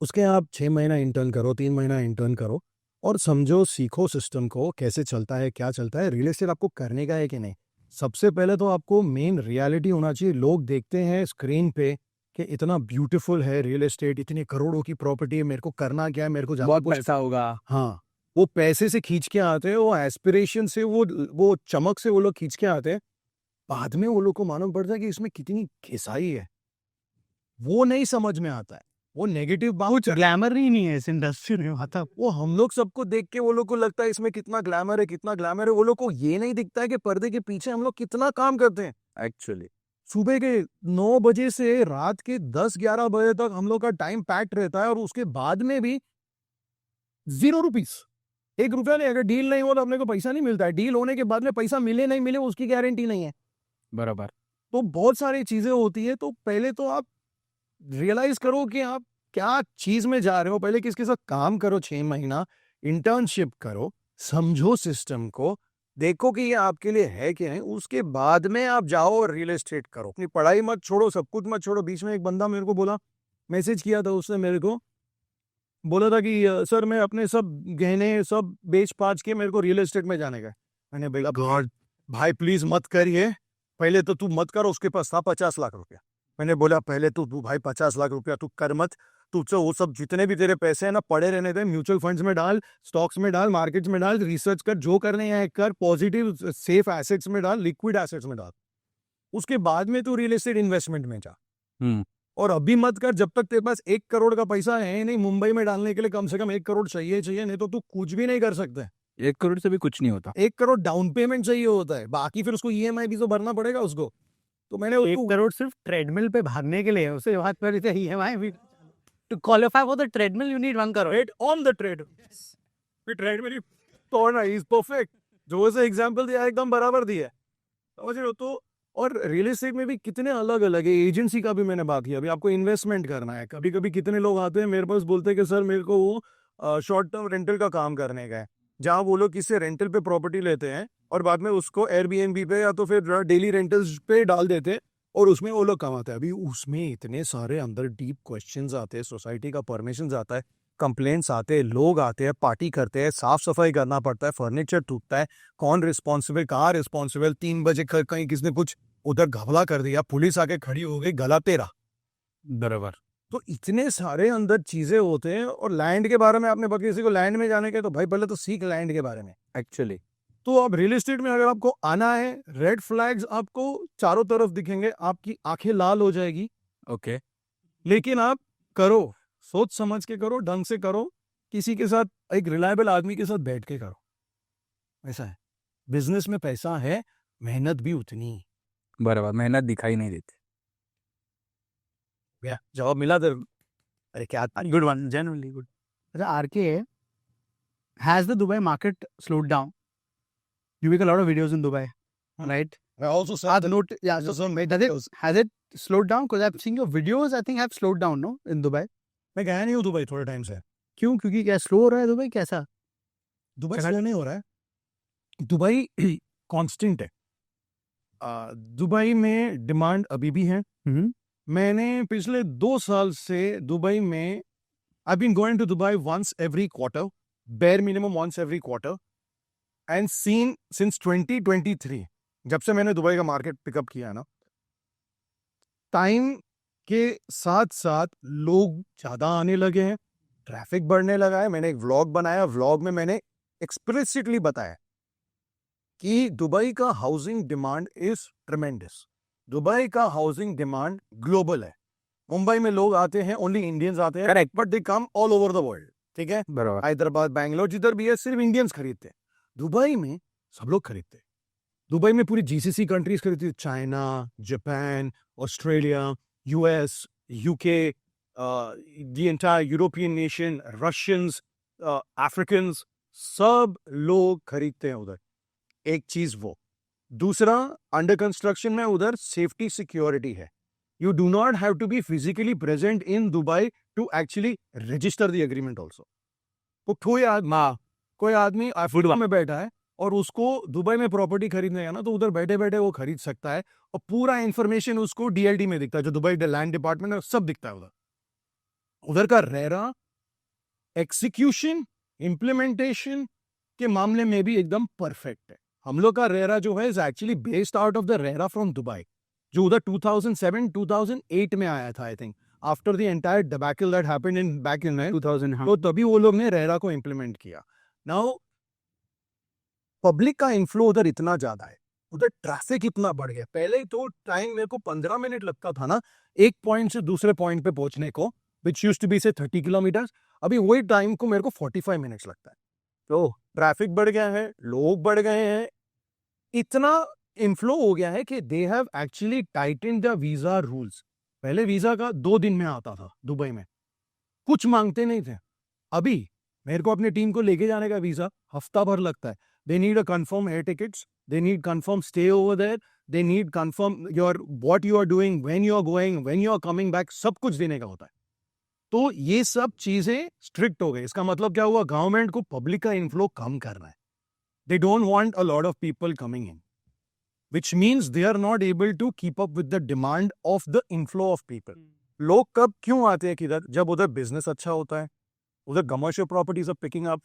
उसके आप 6 महीना इंटर्न करो, 3 महीना इंटर्न करो और समझो, सीखो सिस्टम को, कैसे चलता है, क्या चलता है. रियल एस्टेट आपको करने का है कि नहीं. सबसे पहले तो आपको मेन रियलिटी होना चाहिए. लोग देखते हैं स्क्रीन पे कि इतना ब्यूटीफुल है रियल एस्टेट, इतने करोड़ों की प्रॉपर्टी है, मेरे को करना क्या है, मेरे को बहुत पैसा होगा. हाँ, वो पैसे से खींच के आते हैं, वो एस्पिरेशन से, वो चमक से वो लोग खींच के आते हैं. बाद में वो लोग को मालूम पड़ता है कि इसमें कितनी घिसाई है. वो नहीं समझ में आता है. वो नेगेटिव बहुत ग्लैमर ही नहीं है इस इंडस्ट्री में. मतलब वो हम लोग सबको देख के वो लोग को लगता है इसमें कितना ग्लैमर है, कितना ग्लैमर है. वो लोग को ये नहीं दिखता है कि पर्दे के पीछे हम लोग कितना काम करते हैं. एक्चुअली सुबह के 9 बजे से रात के 10-11 बजे तक हम लोग का टाइम पैक्ड रहता है और उसके बाद में भी 0 रुपीस, 1 रुपया नहीं. अगर डील नहीं हो तो अपने को पैसा नहीं मिलता है. डील होने के बाद में पैसा मिले नहीं मिले उसकी गारंटी नहीं है. बराबर. तो बहुत सारी चीजें होती है. तो पहले तो आप रियलाइज करो कि आप क्या चीज में जा रहे हो. पहले किसके साथ काम करो, 6 महीना इंटर्नशिप करो, समझो सिस्टम को, देखो कि ये आपके लिए है कि नहीं. उसके बाद में आप जाओ और रियल एस्टेट करो. अपनी पढ़ाई मत छोड़ो, सब कुछ मत छोड़ो. बीच में एक बंदा मेरे को बोला, मैसेज किया था, उसने मेरे को बोला था कि सर मैं अपने सब गहने सब बेच पाच के मेरे को रियल एस्टेट में जाने का. मैंने बोला गॉड भाई प्लीज मत करिए, पहले तो तू मत कर. उसके पास था 50 लाख रुपया. मैंने बोला पहले तो तू भाई 50 लाख रुपया तू कर मत. तुझसे वो सब जितने भी तेरे पैसे हैं ना पड़े रहने दे. म्यूचुअल फंड्स में डाल, स्टॉक्स में डाल, मार्केट्स में डाल, रिसर्च कर, जो करने हैं कर, पॉजिटिव सेफ एसेट्स में डाल, लिक्विड एसेट्स में डाल. उसके बाद में तू रियल एस्टेट इन्वेस्टमेंट में जा. और अभी मत कर जब तक तेरे पास 1 करोड़ का पैसा है नहीं. मुंबई में डालने के लिए कम से कम 1 करोड़ चाहिए, नहीं तो तू कुछ भी नहीं कर सकते. 1 करोड़ से भी कुछ नहीं होता. 1 करोड़ डाउन पेमेंट चाहिए होता है, बाकी फिर उसको EMI भी तो भरना पड़ेगा उसको. तो मैंने 1 करोड़ सिर्फ ट्रेडमिल पे भागने के लिए है. उसके बाद फिर EMI भी. To qualify for the treadmill, you need 1 crore. Right on the tread. Treadmill तोड़ना इज परफेक्ट. जो से एग्जांपल दिया एकदम बराबर दिया. समझ रहे हो. तो और रियल एस्टेट में भी कितने अलग अलग है. एजेंसी का भी मैंने बात किया. अभी आपको इन्वेस्टमेंट करना है. कभी कभी कितने लोग आते हैं मेरे पास, बोलते हैं कि सर मेरे को वो शॉर्ट टर्म रेंटल का काम करने का है, जहाँ वो लोग किससे रेंटल पे प्रॉपर्टी लेते हैं और बाद में उसको एयरबीएनबी पे या तो फिर डेली रेंटल्स पे डाल देते और उसमें वो लोग कमाते हैं। अभी उसमें इतने सारे अंदर डीप क्वेश्चंस आते हैं, सोसाइटी का परमिशन आता है, कंप्लेंट्स आते हैं, लोग आते हैं, पार्टी करते हैं, साफ सफाई करना पड़ता है, फर्नीचर टूटता है, कौन रिस्पॉन्सिबल, कहाँ रिस्पॉन्सिबल, 3 बजे कहीं किसने कुछ उधर घबला कर दिया, पुलिस आके खड़ी हो गई, गला तेरा। बराबर। तो इतने सारे अंदर चीजें होते हैं। और लैंड के बारे में आपने बाकी किसी को लैंड में जाने के, तो भाई पहले तो सीख लैंड के बारे में एक्चुअली तो अब रियल एस्टेट में अगर आपको आना है, रेड फ्लैग्स आपको चारों तरफ दिखेंगे, आपकी आंखें लाल हो जाएगी, ओके। लेकिन आप करो, सोच समझ के करो, ढंग से करो, किसी के साथ, एक रिलायबल आदमी के साथ बैठ के करो। ऐसा है, बिजनेस में पैसा है, मेहनत भी उतनी ही। बराबर, मेहनत दिखाई नहीं देती। जवाब मिला तो अरे क्या Good one, genuinely good. RK, has the Dubai market slowed down? You make a lot of videos in Dubai, right? I also said I've noted, yeah. So, has it slowed down? Because I've seen your videos, I think have slowed down, no, in Dubai. मैं गया नहीं हूँ Dubai थोड़े time से। क्यों? क्योंकि क्या slow हो रहा है दुबई, कैसा? दुबई स्लो नहीं हो रहा है, दुबई कांस्टेंट है। दुबई में डिमांड अभी भी है। मैंने पिछले 2 साल से दुबई में I've been going to Dubai once every quarter, bare minimum once every quarter, and seen since 2023, जब से मैंने दुबई का मार्केट पिकअप किया है ना, टाइम के साथ साथ लोग ज़्यादा आने लगे हैं, ट्रैफिक बढ़ने लगा है। मैंने एक व्लॉग बनाया, व्लॉग में मैंने एक्सप्लिसिटली बताया कि दुबई का हाउसिंग डिमांड इज ट्रेमेंडस। दुबई का हाउसिंग डिमांड ग्लोबल है। मुंबई में लोग आते हैं, ओनली इंडियंस आते हैं, correct, but they come all over the world, ठीक है। बराबर। हैदराबाद, बैंगलोर, जिधर भी है सिर्फ इंडियंस खरीदते हैं। दुबई में सब लोग खरीदते हैं। दुबई में पूरी जीसीसी कंट्रीज खरीदती है, China, Japan, Australia, US, UK, the entire European nation, Russians, Africans, सब लोग खरीदते हैं उधर। एक चीज वो। दूसरा, अंडर कंस्ट्रक्शन में उधर सेफ्टी सिक्योरिटी है। You do not have to be physically present in Dubai to actually register the agreement also. तो कोई आदमी अफ्रीका में बैठा है और उसको दुबई में प्रॉपर्टी खरीदने का ना, तो उधर बैठे बैठे वो खरीद सकता है और पूरा इंफॉर्मेशन उसको डीएलडी में दिखता है, जो दुबई लैंड डिपार्टमेंट है, सब दिखता है उधर। उधर का रेरा एक्सिक्यूशन, इम्प्लीमेंटेशन के मामले में भी एकदम परफेक्ट है। हम लोग का रेरा जो है is actually based out of the RERA from Dubai, जो उधर 2007-2008 में आया था, I think after the entire debacle that happened in back in 2000, हाँ. तो तभी वो लोग ने रेरा को इम्प्लीमेंट किया। नाउ पब्लिक का इन्फ्लो उधर इतना ज्यादा है, उधर ट्रैफिक इतना बढ़ गया। पहले तो टाइम मेरे को 15 मिनट लगता था ना एक पॉइंट से दूसरे पॉइंट पे पहुंचने को, विच यूज्ड टू बी से 30 किलोमीटर, अभी वही टाइम को मेरे को 45 मिनट्स लगता है। तो ट्रैफिक बढ़ गया है, लोग बढ़ गए हैं, इतना इन्फ्लो हो गया है कि they have actually Titan the visa rules. पहले वीजा का 2 दिन में आता था दुबई में, कुछ मांगते नहीं थे। अभी मेरे को अपनी टीम को लेके जाने का वीजा हफ्ता भर लगता है। They need a confirm air tickets, they need confirm stay over there, they need confirm your what you are doing, when you are going, when you are coming back, सब कुछ देने का होता है। तो ये सब चीजें स्ट्रिक्ट हो गई। इसका मतलब क्या हुआ, गवर्नमेंट को पब्लिक का इन्फ्लो कम करना है। They don't want a lot of people coming in, which means they are not able to keep up with the demand of the inflow of people. लोग कब क्यों आते हैं किधर, जब उधर बिजनेस अच्छा होता है, उधर commercial properties are picking up,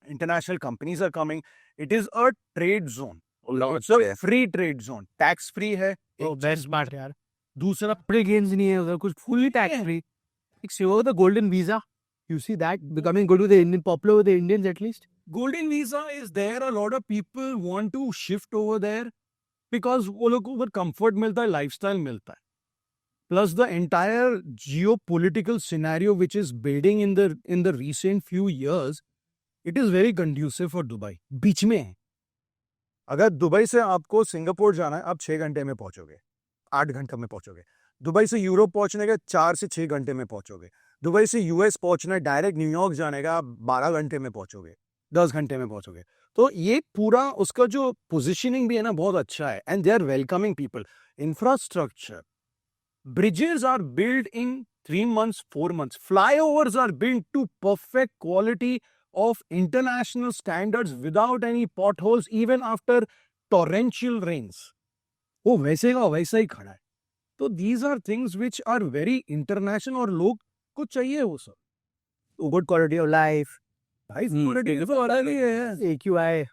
international companies are coming, it is a trade zone, it's a free trade zone, tax free है। बेस्ट पार्ट यार, दूसरा बड़े गेन्स नहीं है उधर, कुछ fully tax free. The golden visa, you see that becoming good with the Indian, popular with the Indians at least. golden visa is there, a lot of people want to shift over there because वो लोग को उधर comfort मिलता है, lifestyle मिलता है, plus the entire geopolitical scenario which is building in the recent few years, it is very conducive for Dubai. बीच में है, अगर दुबई से आपको सिंगापुर जाना है, आप 6 घंटे में पहुंचोगे, 8 घंटे में पहुंचोगे। दुबई से यूरोप पहुंचने का 4 से 6 घंटे में पहुंचोगे। दुबई से यूएस पहुंचना है, डायरेक्ट न्यूयॉर्क जाने का, 12 घंटे में पहुंचोगे, 10 घंटे में पहुंचोगे। तो ये पूरा उसका जो पोजिशनिंग भी है ना, बहुत अच्छा है, and they are welcoming people. Infrastructure, bridges are build in 3 months, 4 months, flyovers are built to perfect quality of international standards without any potholes even after torrential rains. वो वैसे का वैसा ही खड़ा है. तो these are things which are very international और लोग को चाहिए वो सब. Good quality of life, भाई quality तो हो रहा नहीं है. AQI.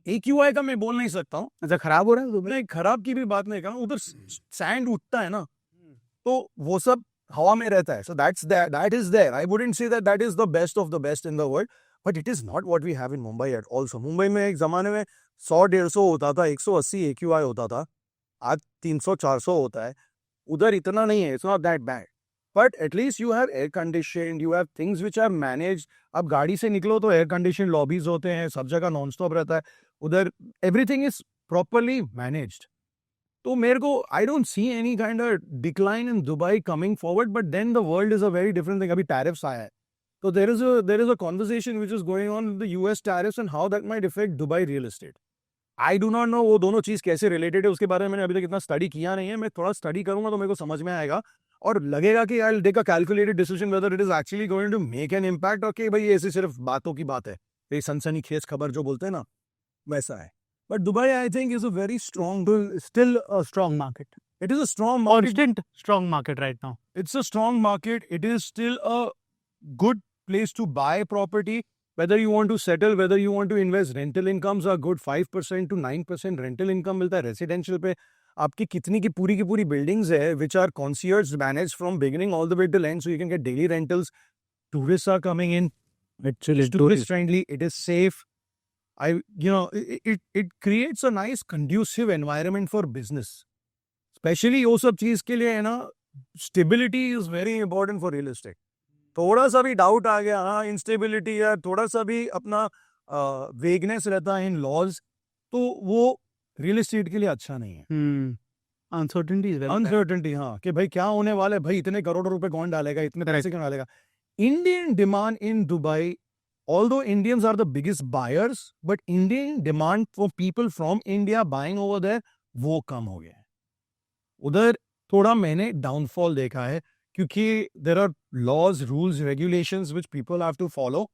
AQI का मैं बोल नहीं सकता हूँ. अच्छा खराब हो रहा है दुबई? मैं खराब की भी बात नहीं कर रहा हूँ. उधर सैंड उठता है ना, तो वो सब हवा में रहता है. So that is there. I wouldn't say that is the best of the best in the world, but it is not what we have in Mumbai at all. So Mumbai में एक जमाने में 100-150 होता था, 180 AQI होता था. आज 300-400 होता है. उधर इतना नहीं है. It's not that bad. But at least you have air conditioned, you have things which are managed. अब गाड़ी से निकलो तो air conditioned lobbies होते हैं, सब जगह नॉन स्टॉप रहता है. उधर everything is properly managed. तो मेरे को I don't see any kind of decline in Dubai coming forward, but then the world is a very different thing. अभी tariffs आया है. So there is a conversation which is going on with the US tariffs and how that might affect Dubai real estate. I do not know वो दोनों चीज़ कैसे related है, उसके बारे में मैंने अभी तक इतना स्टडी किया नहीं है. मैं थोड़ा स्टडी करूंगा तो मेरे को समझ में आएगा और लगेगा कि I'll take a calculated decision whether it is actually going to make an impact or कि भाई ये ऐसी सिर्फ बातों की बात है. ये सनसनीखेज खबर जो बोलते हैं ना, वैसा है. But Dubai, I think, is a very strong, Still a strong market. it is a strong market. Constant strong market right now. It's a strong market. It is still a good place to buy property. Whether you want to settle, whether you want to invest, rental incomes are good. 5% to 9% rental income मिलता है. Residential पे आपकी कितनी की पूरी buildings है, which are concierge managed from beginning all the way till end, so you can get daily rentals. Tourists are coming in. It's tourist friendly. It is safe. It creates a nice conducive environment for business. Especially वो सब चीज के लिए है ना, stability is very important for real estate. थोड़ा सा भी डाउट आ गया, हाँ इंस्टेबिलिटी या थोड़ा सा भी अपना वेगनेस रहता है इन लॉज, तो वो रियल एस्टेट के लिए अच्छा नहीं है. Uncertainty is very bad. Uncertainty, हाँ, कि भाई क्या होने वाला है, भाई इतने करोड़ रुपए कौन डालेगा, इतने पैसे कौन डालेगा. Indian demand in Dubai, although Indians are the biggest buyers, but Indian demand for people from India buying over there वो कम हो गया है. उधर थोड़ा मैंने डाउनफॉल देखा है क्योंकि there are laws, rules, regulations which people have to follow,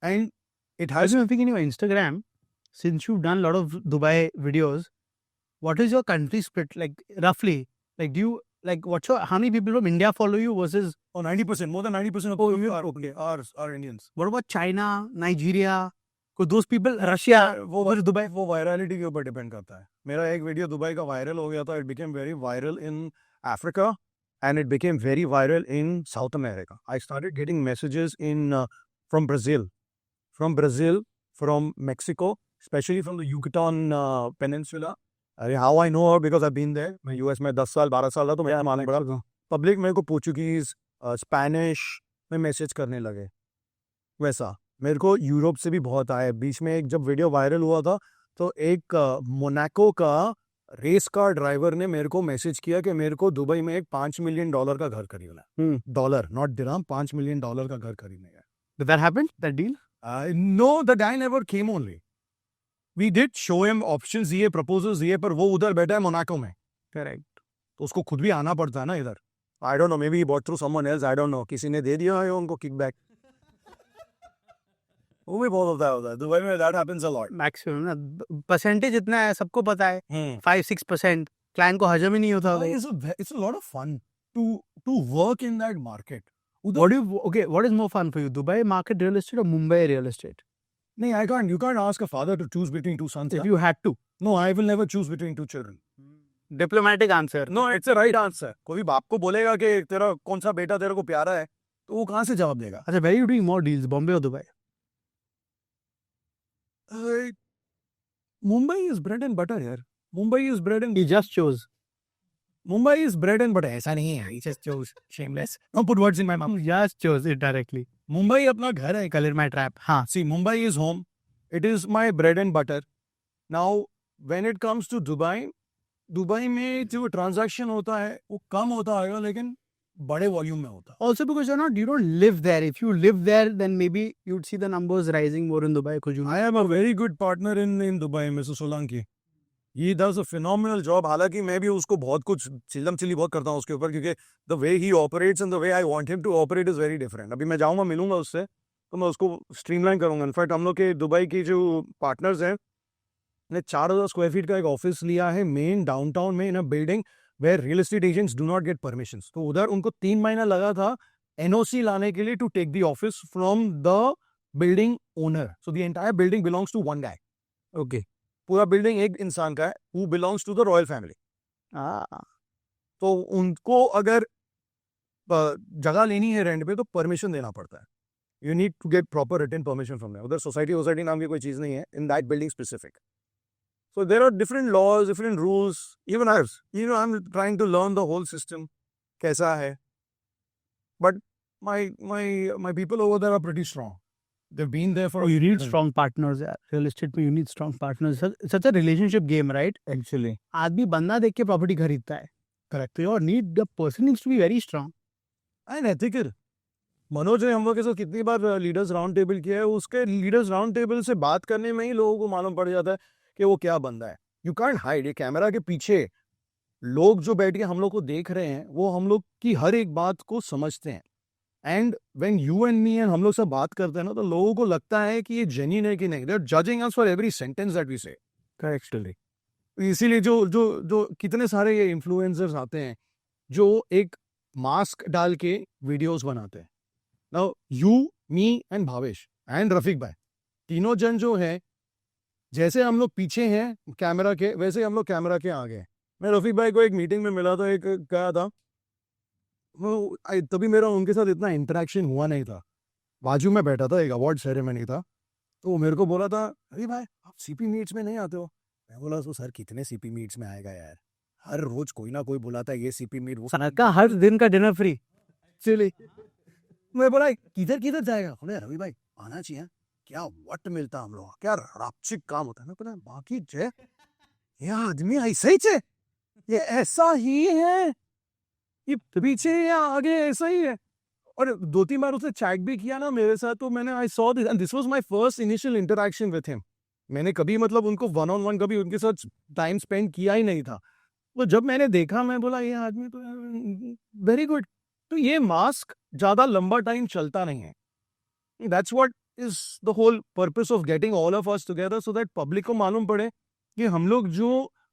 and it has. I think in your Instagram, since you've done a lot of Dubai videos, what is your country split like roughly? Like do you how many people from India follow you versus 90%, more than 90% of people are Indians. what about China, Nigeria? Could those people, Russia, वो Dubai, वो virality के ऊपर depend करता है. मेरा एक video Dubai का viral हो गया था. It became very viral in Africa and it became very viral in South America. I started getting messages from Brazil, from Mexico, especially from the Yucatan Peninsula. How I know her because I've been there. मैं US में 10 साल 12 साल था, तो मैं मालूम पड़ा. Public मेरे को पोर्चुगीज, स्पेनिश में मैसेज करने लगे. वैसा मेरे को यूरोप से भी बहुत आए. बीच में एक जब वीडियो वायरल हुआ था तो एक मोनाको का रेस कार ड्राइवर ने मेरे को मैसेज किया कि मेरे को दुबई में एक $5 मिलियन का घर खरीदना है. Dollar, not dirham. $5 मिलियन का घर खरीदना है. did that happen? That deal? No, the guy never came only. We did show him options दिए, proposals दिए, पर वो उधर बैठा है मोनाको में. Correct. तो उसको खुद भी आना पड़ता है ना इधर. I don't know, maybe he bought through someone else, I don't know. किसी ने दे दिया है उनको kickback. वो भी बहुत होता है दुबई में. That happens a lot. Maximum ना परसेंटेज इतना है, सबको पता है. 5-6% क्लाइंट को हजम ही नहीं होता. It's a lot of fun to work in that market. What is more fun for you, Dubai market real estate or Mumbai real estate? नहीं, you can't ask a father to choose between two sons. If you had to. No, I will never choose between two children. Diplomatic answer. No, it's a right answer. कोई बाप को बोलेगा कि तेरा कौन सा बेटा तेरे को प्यारा है, तो वो कहाँ से जवाब देगा. अच्छा, where are you doing more deals, Bombay or Dubai? Mumbai is bread and butter here. Mumbai is bread and He just chose. Mumbai is bread and butter. ऐसा नहीं है. He just chose. Shameless. Don't put words in my mouth. Just chose it directly. Mumbai अपना घर है. Color my trap. हाँ. See, Mumbai is home. It is my bread and butter. Now, when it comes to Dubai में जो transaction होता है वो कम होता है, लेकिन बड़े volume में होता है. Also because you don't live there. If you live there, then maybe you'd see the numbers rising more in Dubai. Because I am a very good partner in Dubai, Mr. Solanki. He does a phenomenal job. हालांकि मैं भी उसको बहुत कुछ चिल्लम chilli बहुत करता हूँ उसके ऊपर, क्योंकि the way he operates and the way I want him to operate is very different. अभी मैं जाऊँगा, मिलूंगा उससे, तो मैं उसको स्ट्रीमलाइन करूंगा। इनफैक्ट हम लोग के दुबई की जो पार्टनर्स हैं ने 4000 स्क्वायर फीट का एक ऑफिस लिया है मेन डाउनटाउन में in a building where real estate agents do not get permission. तो उधर उनको 3 महीना लगा था एनओसी लाने के लिए to take the office from the building owner. So the entire building belongs to one guy. Okay, पूरा बिल्डिंग एक इंसान का है who belongs to the royal family. तो उनको अगर जगह लेनी है रेंट पे तो परमिशन देना पड़ता है। You need to get proper written permission from there. उधर सोसाइटी नाम की कोई चीज नहीं है in that building specific. So there are different laws, different rules. Even I'm trying to learn the whole system. कैसा है? But my people over there are pretty strong. They've been there for. Oh, you need strong partners यार. Real estate में you need strong partners. Such a relationship game, right? Actually आदमी बंदा देख के property खरीदता है. Correct. तो your need the person needs to be very strong. And ethical. Manoj ने हम लोग के साथ कितनी बार लीडर्स राउंड टेबल किया है, उसके लीडर्स राउंड टेबल से बात करने में ही लोगों को मालूम पड़ जाता है कि वो क्या बंदा है। You can't hide. ये कैमरा के पीछे लोग जो बैठ के हम लोग को देख रहे हैं वो हम लोग की हर एक बात को समझते हैं। And when you and me and हम लोग सब बात करते हैं ना तो लोगों को लगता है कि ये जेन्युइन है कि नहीं। They are judging us for every sentence that we say. Correctly इसीलिए जो जो जो कितने सारे ये इन्फ्लुएंसर्स आते हैं जो एक मास्क डाल के वीडियोस बनाते हैं। Now you, me and Bhavesh and Rafiq भाई तीनों जन जो है, जैसे हम लोग पीछे हैं कैमरा के वैसे हम लोग कैमरा के आगे हैं। मैं रफीक भाई को एक मीटिंग में मिला था, एक गया था वो तभी मेरा उनके साथ इतना इंटरेक्शन हुआ नहीं था। बाजू में बैठा था, एक अवार्ड सेरेमनी था, तो वो मेरे को बोला था अरे भाई आप सीपी मीट्स में नहीं आते हो। मैं बोला तो सर कितने सीपी मीट्स में आएगा यार, हर रोज कोई ना कोई बुलाता है ये सीपी मीट वो सर का हर दिन का डिनर फ्री. चलिए। मैं बोला किधर किधर जाएगा, बोले रवि भाई आना चाहिए, क्या वट मिलता हम लोग, क्या रापचिक काम होता है ना। बोला बाकी जे ये आदमी ऐसा ही है, ये ऐसा ही है, ये पीछे या आगे ऐसा ही है। और 2-3 बार उसने चैट भी किया ना मेरे साथ, तो मैंने I saw this and this was my first initial interaction with him. मैंने कभी मतलब उनको 1-on-1 कभी उनके साथ टाइम स्पेंड किया ही नहीं था। तो जब मैंने देखा मैं बोला ये आदमी तो वेरी गुड। तो ये मास्क ज्यादा लंबा टाइम चलता नहीं है। That's what is the whole purpose of getting all of us together, so that public को मालूम पड़े कि हम लोग जो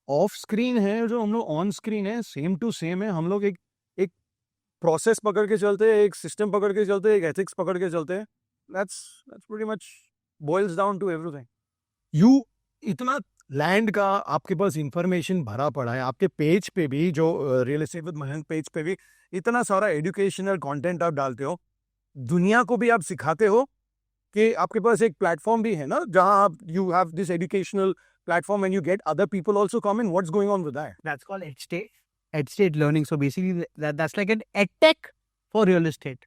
ऑफ स्क्रीन है, जो हम लोग ऑन स्क्रीन है, सेम टू सेम है। हम लोग एक प्रोसेस पकड़ के चलते हैं, एक सिस्टम पकड़ के चलते हैं, एक एथिक्स पकड़ के चलते हैं। That's pretty much boils down to everything. You इतना लैंड का आपके पास इंफॉर्मेशन भरा पड़ा है, आपके पेज पे भी जो real estate with Mahant page पे भी इतना सारा एजुकेशनल कंटेंट आप डालते हो, दुनिया को भी आप सिखाते हो कि आपके पास एक प्लेटफॉर्म भी है ना जहां आप you have this educational platform and you get other people also come in. What's going on with that? That's called EdState learning. So basically that's like an EdTech for real estate,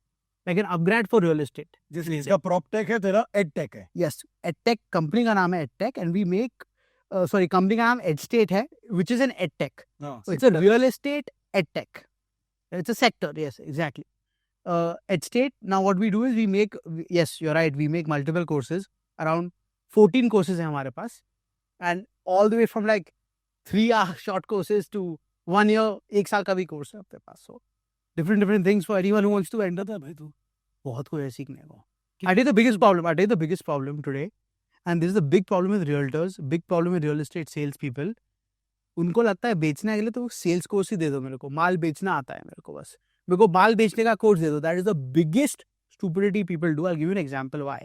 like an upgrade for real estate. जिसमें इसका proptech है, तेरा edtech है। Yes, EdTech company का नाम है EdTech and we make company का नाम EdState है, which is an EdTech. So it's a real estate EdTech. It's a sector. Yes, exactly. EdState. Now what we do is we make, yes, you're right, we make multiple courses. Around 14 courses हैं हमारे पास, and all the way from like 3-hour short courses to 1 year, 1 साल का भी course है अपने पास. So different things for anyone who wants to enter that. भाई तू बहुत कुछ है सीखने को. I think the biggest problem today, and this is the big problem with realtors, big problem with real estate sales people. उनको लगता है बेचने के लिए तो सेल्स कोर्स ही दे दो, मेरे को माल बेचना आता है, मेरे को बस मेरे को माल बेचने का कोर्स दे दो. That is the biggest stupidity people do. I'll give you an example why.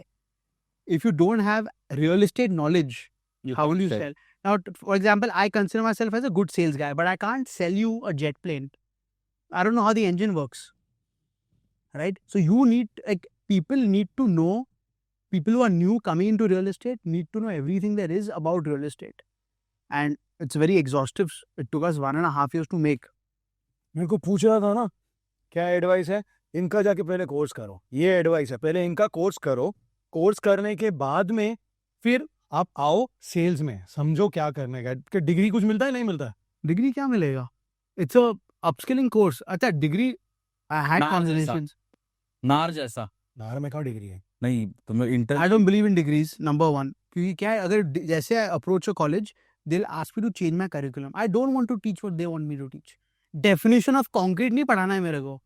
If you don't have real estate knowledge, how will you sell? Now, for example, I consider myself as a good sales guy, but I can't sell you a jet plane. I don't know how the engine works, right? So you need, like, people need to know, people who are new coming into real estate need to know everything there is about real estate. And it's very exhaustive. It took us 1.5 years to make. मेरे को पूछ रहा था ना क्या advice है, इनका जाके पहले कोर्स करो, ये एडवाइस है, पहले इनका कोर्स करो, कोर्स करने के बाद में फिर आप आओ सेल्स में, समझो क्या करने का। कि डिग्री कुछ मिलता है नहीं मिलता है? डिग्री क्या मिलेगा? It's a upskilling course. अच्छा, डिग्री I had नार conversations. नार जैसा नार में क्या डिग्री है? नहीं, तुम्हें inter I don't believe in degrees, number one. क्योंकि क्या है, अगर जैसे I approach a college, they'll ask me to change my curriculum. I don't want to teach what they want me to teach. Definition of concrete नहीं पढ़ाना है मेरे को.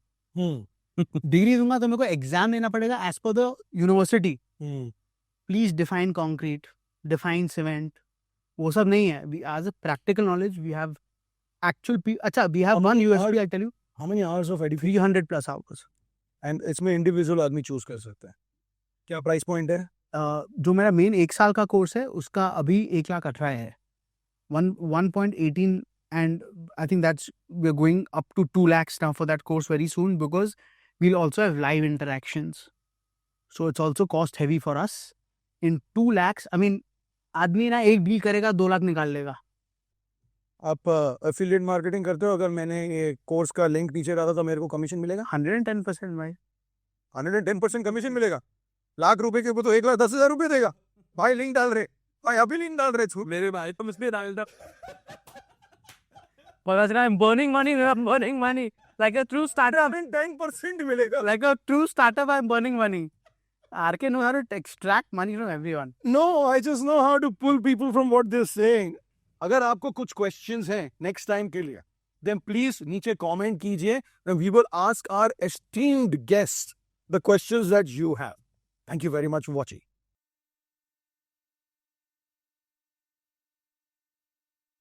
डिग्री दूंगा तो मेरे को एग्जाम देना पड़ेगा as per the university. Please define concrete, define cement, वो सब नहीं है. We as a practical knowledge we have actual. अच्छा, we have one USP, I tell you. How many hours of education? 300 plus hours. And इसमें individual आदमी choose कर सकता है. क्या प्राइस पॉइंट है? जो मेरा मेन 1 साल का कोर्स है उसका अभी 1,18,000 है. 1.18, and I think that's we're going up to 2 lakhs now for that course very soon, because we'll also have live interactions. So it's also cost heavy for us. In 2 lakhs, I mean, आदमी ना एक deal करेगा 2 लाख निकाल लेगा. आप affiliate marketing करते हो. अगर मैंने ये कोर्स का लिंक नीचे डाला तो मेरे को कमीशन मिलेगा? 110% भाई. 110% कमीशन मिलेगा. लाख रुपए के वो तो 1,10,000 रुपए देगा. भाई लिंक डाल रहे, भाई अभी लिंक डाल रहे. मेरे भाई तो मुझे डाल दो. But I'm burning money. Like a true startup. 10% मिलेगा. Like a true startup, I'm burning money. RK knows how to extract money from everyone. No, I just know how to pull people from what they're saying. अगर आपको कुछ questions हैं next time के लिए, then please नीचे comment कीजिए, and we will ask our esteemed guests the questions that you have. Thank you very much for watching.